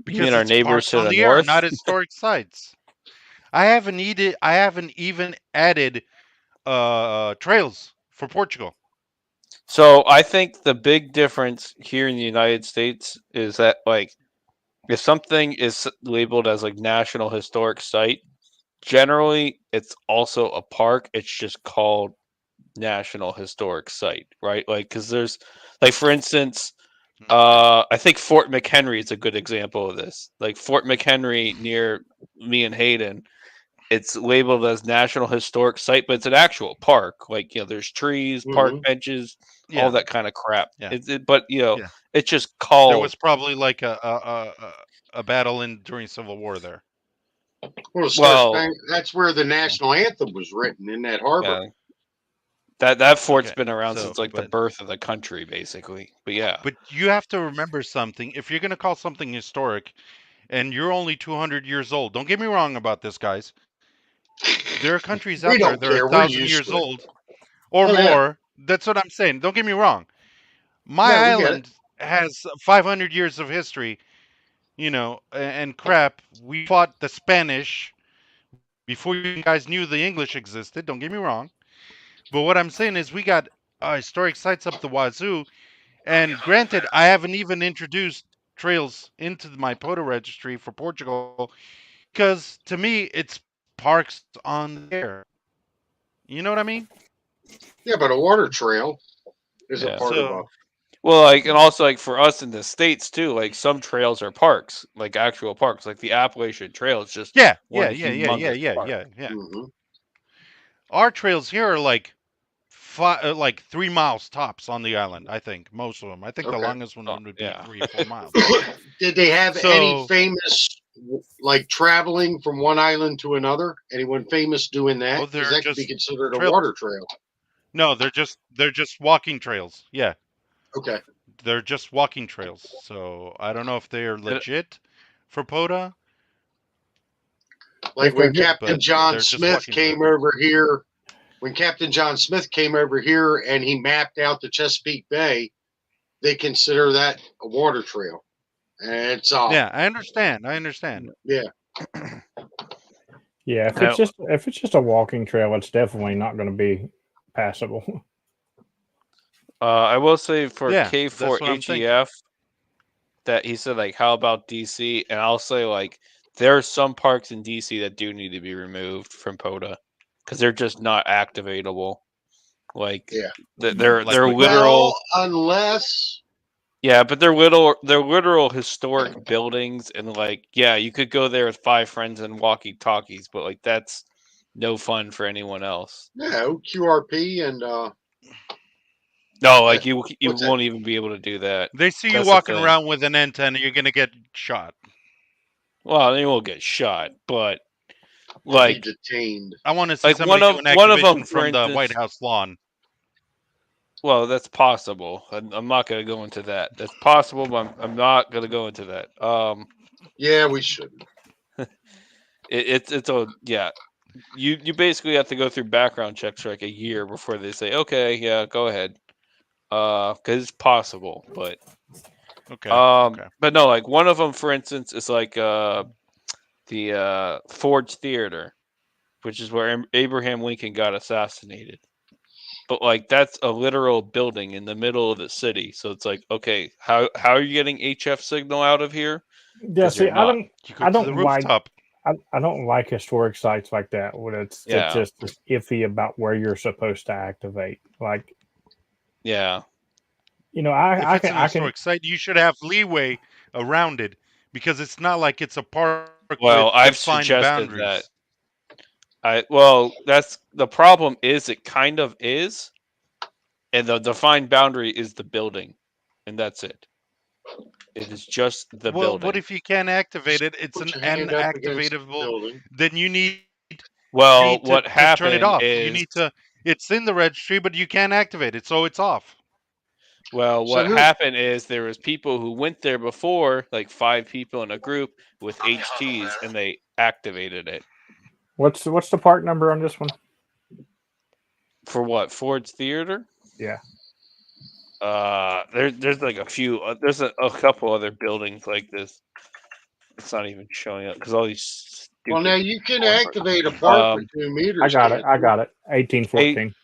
You mean our it's neighbors parks to on the the air, north? not historic sites. I haven't even added trails for Portugal. So I think the big difference here in the United States is that, like, if something is labeled as like National Historic Site, generally it's also a park. It's just called National Historic Site, right? Like, because there's, like, for instance, I think Fort McHenry is a good example of this. Like Fort McHenry near me and Hayden, it's labeled as National Historic Site, but it's an actual park. Like, there's trees, park Mhm. benches, all Yeah, that kind of crap. yeah, But yeah. it's just There called. was probably like a battle during Civil War there. Well, Well, that's where the national anthem was written, in that harbor. yeah, that fort's Okay, been around so since like the birth of the country, basically. But yeah, but you have to remember something. If you're gonna call something historic, and you're only 200 years old, don't get me wrong about this, guys. There are countries We out there don't that are care. We're 1,000 used years to it. old or Oh, yeah. more. That's what I'm saying. Don't get me wrong. My No, we get it. island has 500 years of history, and crap. We fought the Spanish before you guys knew the English existed. Don't get me wrong. But what I'm saying is we got historic sites up the wazoo. And granted, I haven't even introduced trails into my POTA registry for Portugal because to me, it's parks on the air. You know what I mean? Yeah, but a water trail is a yeah. part of a. So, Well, like, and also like for us in the States too, like some trails are parks, like actual parks, like the Appalachian Trail is just yeah, one humongous park. yeah. Mhm. Our trails here are like like 3 miles tops on the island. I think most of them. I think the Okay. longest one Oh, would be yeah. 3 or 4 miles. Did they have any So, famous, like, traveling from one island to another? Anyone famous doing that? oh, Because they're that could be just considered a trails. water trail. No, they're just walking trails. Yeah, Okay. they're just walking trails. So I don't know if they are And- legit for POTA, Like If they're when just, Captain but John they're just Smith walking came trails. over here, when Captain John Smith came over here and he mapped out the Chesapeake Bay, they consider that a water trail. And it's Yeah, I understand. yeah. yeah, Now, if it's just a walking trail, it's definitely not going to be passable. I will say for Yeah, that's what I'm thinking. K4HEF that he said, like, how about DC? And I'll say, like, there are some parks in DC that do need to be removed from POTA because they're just not activatable. Like, Yeah. they're Like what? literal. Well, unless Yeah, but they're literal historic buildings, and like, yeah, you could go there with 5 friends and walkie-talkies, but like that's no fun for anyone else. no QRP and No, like you what's that? won't even be able to do that. They see you That's the walking thing. around with an antenna, you're gonna get shot. Well, they won't get shot, but Be like detained. I want to see like somebody do an one of them, activation for from the White instance. House lawn. Well, that's possible. I'm not going to go into that. That's possible, but I'm not going to go into that. Yeah, we shouldn't. It's a yeah. You basically have to go through background checks for like a year before they say, okay, yeah, go ahead. Because it's possible, but Okay. Okay. but no, like one of them, for instance, is like the Ford's Theater, which is where Abraham Lincoln got assassinated. But like that's a literal building in the middle of the city, so it's like, okay, how are you getting HF signal out of here? Yeah, Because see, you're not. You go I to the don't like, rooftop. I don't like historic sites like that when it's Yeah. just iffy about where you're supposed to activate. Like, Yeah. you know, If I it's can, an I can, historic site, you should have leeway around it because it's not like it's a park Well, with I've defined suggested boundaries. that. Well, that's the problem. Is it kind of is, and the defined boundary is the building, and that's it. It is just the Well, building. what if you can't activate it? It's Put an your hand up against the unactivatable. building. Then you need Well, to what turn it happened off. You is, need to. It's in the registry, but you can't activate it, so it's off. well, So what happened is there was people who went there before, like 5 people in a group with HTs, and they activated it. what's the part number on this one? For what? Ford's Theater? Yeah. There's like a few. There's a couple other buildings like this. It's not even showing up because all these. Well, now you can Stupid. activate a park with 2 meters. I got it. can't I you? got it. 1814.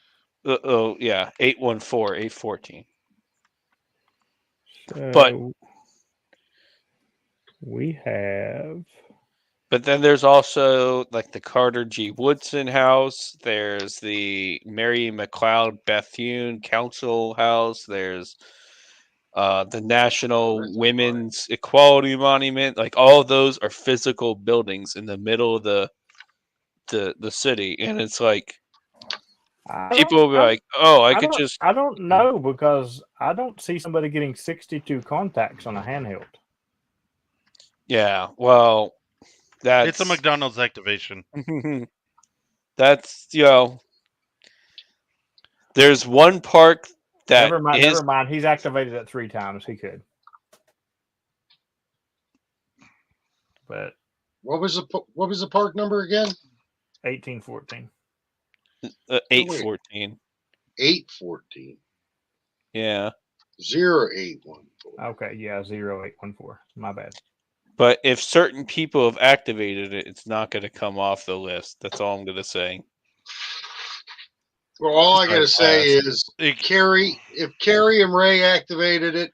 Oh yeah, 814, 814. But So we have. But then there's also like the Carter G. Woodson House. There's the Mary McLeod Bethune Council House. There's the National That's Women's Equality Monument. Like all of those are physical buildings in the middle of the city, and it's like people will be like, "Oh, I could just." I don't know because I don't see somebody getting 62 contacts on a handheld. Yeah, well, that's It's a McDonald's activation. that's there's one park that Never mind. is Never mind. He's activated it 3 times. He could. But What was the park number again? 1814. 814. 814. Yeah. 0814. Okay, yeah, 0814. My bad. But if certain people have activated it, it's not going to come off the list. That's all I'm going to say. Well, all I gotta I've say asked. is if Carrie and Ray activated it,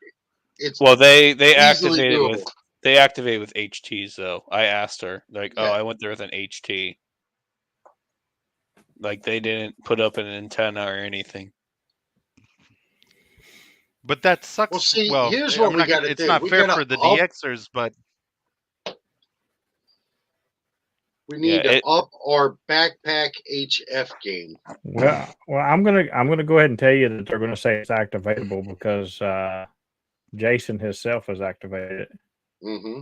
it's Well, they easily activated doable. with they activated with HTs though. I asked her like, Yeah. "Oh, I went there with an HT." Like they didn't put up an antenna or anything. But that sucks. Well, see, well, here's I'm what we not got gonna- to It's do. not We fair gotta for the up- DXers, but We need Yeah, to up our backpack HF game. Well, I'm gonna go ahead and tell you that they're gonna say it's activatable because Jason himself has activated it. Mm-hmm.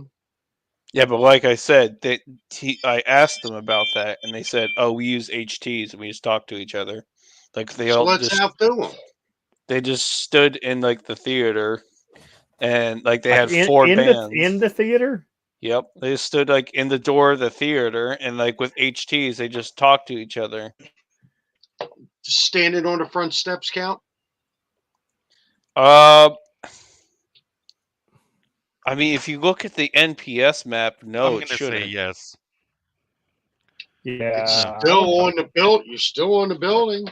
Yeah, but like I said, I asked them about that, and they said, "Oh, we use HTs and we just talk to each other." Like they So all let's just outdo them. they just stood in like the theater, and like they Like, had 4 bands in the theater. Yep, they stood like in the door of the theater, and like with HTs, they just talked to each other. Just standing on the front steps count. I mean, if you look at the NPS map, I'm no, going it to say shouldn't. yes. It's Yeah, still on the build. You're still on the building.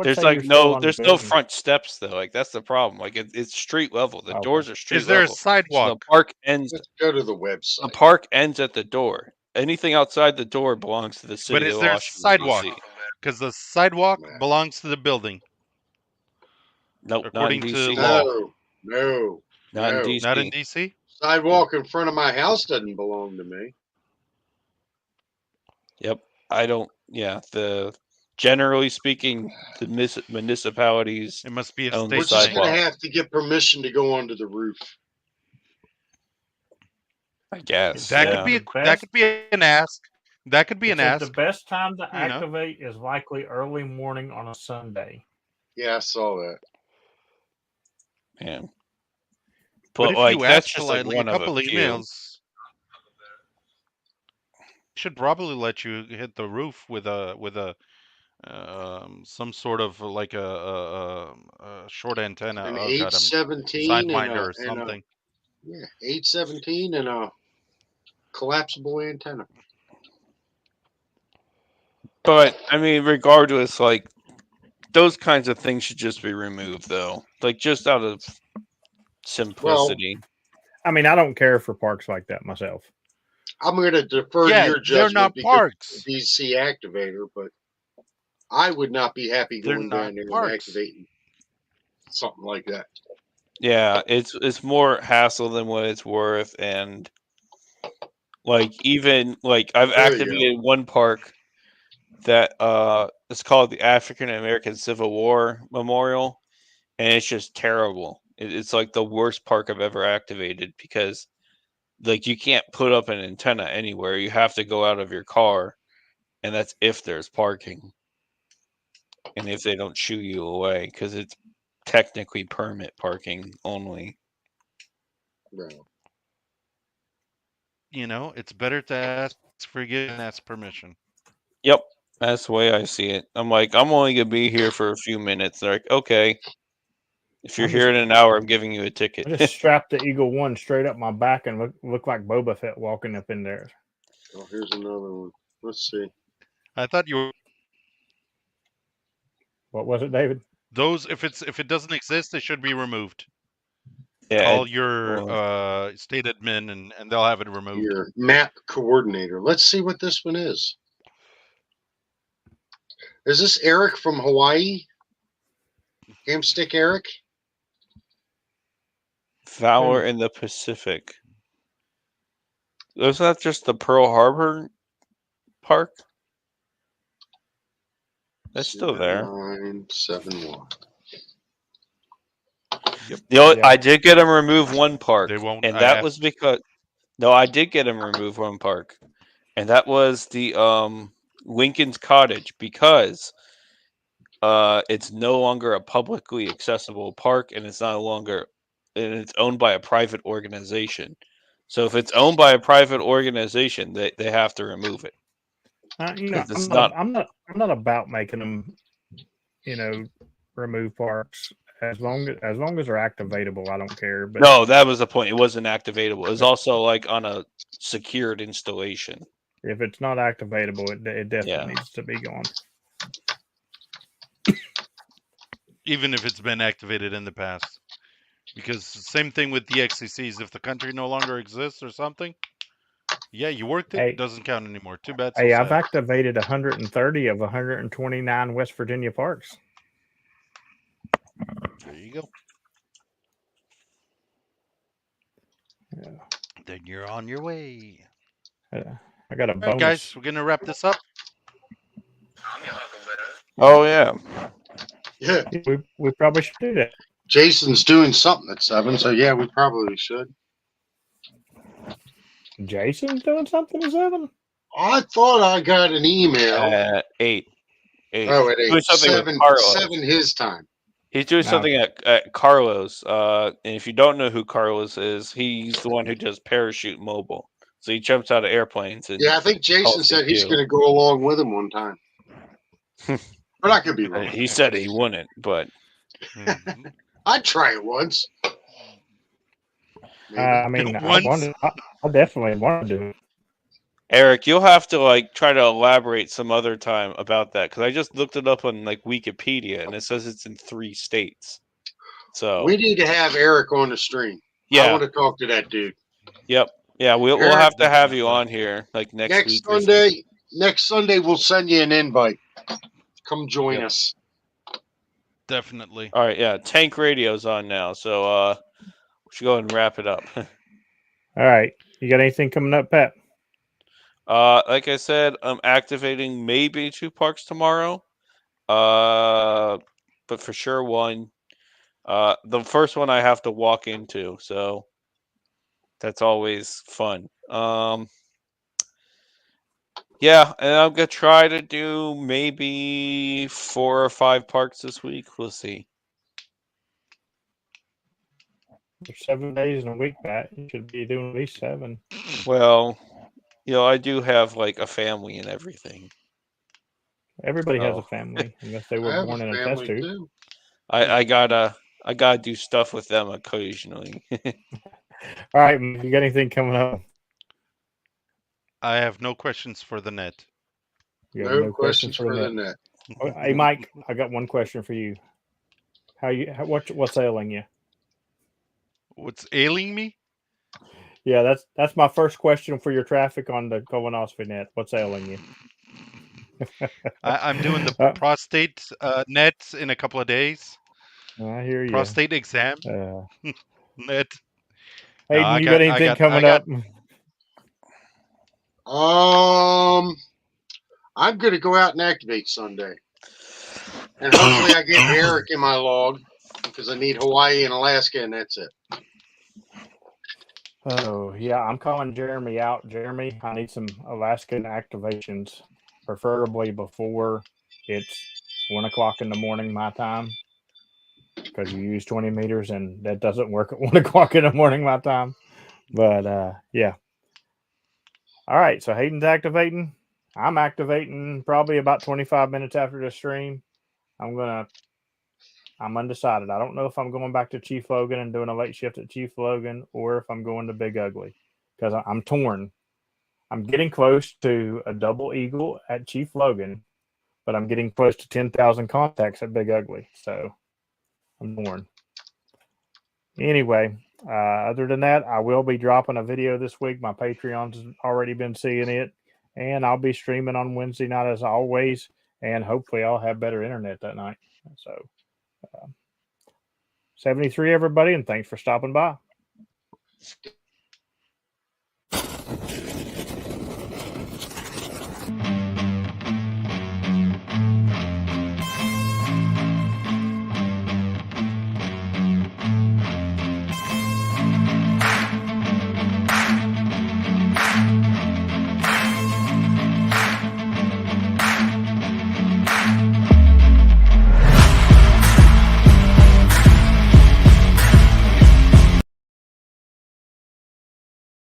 There's like there's no front steps though. Like that's the problem. Like it's street level. The doors are street Is there level. a sidewalk? So the park ends. Let's go to the website. The park ends at the door. Anything outside the door belongs to the city. But is of there a Washington, sidewalk? DC. Because the sidewalk Nah. belongs to the building. Nope, According not in to DC. law. No. Not in DC. Not in DC? Sidewalk in front of my house doesn't belong to me. Yep, I don't. Yeah, generally speaking, the municipalities It must be a own state We're just thing. gonna sidewalk. have to get permission to go onto the roof. I guess That yeah. could be The that could be an ask. That could be It an says ask. the best time to know. activate is likely early morning on a Sunday. Yeah, I saw that. Man. But But if like you that's ask just like politely, one a of couple a few. emails should probably let you hit the roof with a some sort of like a short antenna. An Oh god, I'm 817 sidewinder or something. yeah, 817 and a collapsible antenna. But I mean, regardless, like those kinds of things should just be removed, though. Like just out of simplicity. I mean, I don't care for parks like that myself. I'm going to defer Yeah, to your they're judgment not because parks. of the DC activator, but I would not be happy They're going not down there parks. and activating something like that. Yeah, it's more hassle than what it's worth, and like even like I've There you activated one park that it's called the African American Civil War Memorial, and it's just terrible. It's like the worst park I've ever activated because like you can't put up an antenna anywhere. You have to go out of your car, and that's if there's parking, and if they don't shoo you away because it's technically permit parking only. Right. You know, it's better to ask forgiveness than ask permission. Yep, that's the way I see it. I'm like, I'm only gonna be here for a few minutes. They're like, okay, if you're I'm here in just- an hour, I'm giving you a ticket. I just strapped the Eagle One straight up my back and look like Boba Fett walking up in there. Oh, here's another one. Let's see. I thought you were What was it, David? Those, if it doesn't exist, it should be removed. Yeah, Call your state admin and they'll have it removed. Your map coordinator. Let's see what this one is. Is this Eric from Hawaii? Hamstick Eric? Valor in the Pacific. Isn't that just the Pearl Harbor Park? That's still there. 971. I did get him remove one park, They won't. and that was because I did get him remove one park, and that was the Lincoln's Cottage, because it's no longer a publicly accessible park, and it's owned by a private organization. So if it's owned by a private organization, they have to remove it. I'm not about making them, remove parks. As long as they're activatable, I don't care. But no, that was the point. It wasn't activatable. It was also like on a secured installation. If it's not activatable, it definitely needs to be gone. Even if it's been activated in the past. Because same thing with the XCCs. If the country no longer exists or something, you worked it. It doesn't count anymore. Too bad. Hey, I've activated 130 of 129 West Virginia parks. There you go. Yeah. Then you're on your way. I got a bonus. Right, guys, we're gonna wrap this up. Oh yeah. Yeah. We probably should do that. Jason's doing something at 7, so yeah, we probably should. Jason's doing something at 7? I thought I got an email. At 8. Oh, at 8. 7 his time. He's doing something at Carlos. And if you don't know who Carlos is, he's the one who does parachute mobile. So he jumps out of airplanes. And I think Jason said he's going to go along with him one time. But I could be wrong. He said he wouldn't, but I'd try it once. I definitely want to do it. Eric, you'll have to try to elaborate some other time about that, because I just looked it up on Wikipedia and it says it's in 3 states. So we need to have Eric on the stream. Yeah, I want to talk to that dude. Yep. Yeah, we'll have to have you on here next week. Sunday. Next Sunday, we'll send you an invite. Come join us. Definitely. All right. Yeah, Tank Radio's on now, so we should go ahead and wrap it up. All right. You got anything coming up, Pat? Like I said, I'm activating maybe 2 parks tomorrow. But for sure 1. The first one I have to walk into, so that's always fun. Yeah, and I'm gonna try to do maybe 4 or 5 parks this week. We'll see. There's 7 days in a week, Pat. You should be doing at least 7. Well, I do have a family and everything. Everybody has a family, unless they were born in a test tube. I gotta do stuff with them occasionally. All right, you got anything coming up? I have no questions for the net. No questions for the net. Hey, Mike, I got one question for you. What's ailing you? What's ailing me? Yeah, that's my first question for your traffic on the colonoscopy net. What's ailing you? I'm doing the prostate net in a couple of days. I hear you. Prostate exam. Net. Hayden, you got anything coming up? I'm going to go out and activate Sunday. And hopefully I get Eric in my log, because I need Hawaii and Alaska, and that's it. Oh, yeah, I'm calling Jeremy out. Jeremy, I need some Alaskan activations, preferably before it's 1 o'clock in the morning my time, because you use 20 meters, and that doesn't work at 1 o'clock in the morning my time. But, yeah. All right, so Hayden's activating. I'm activating probably about 25 minutes after the stream. I'm undecided. I don't know if I'm going back to Chief Logan and doing a late shift at Chief Logan, or if I'm going to Big Ugly, because I'm torn. I'm getting close to a double eagle at Chief Logan, but I'm getting close to 10,000 contacts at Big Ugly. So I'm torn. Anyway, other than that, I will be dropping a video this week. My Patreon's already been seeing it, and I'll be streaming on Wednesday night as always, and hopefully I'll have better internet that night. So 73, everybody, and thanks for stopping by.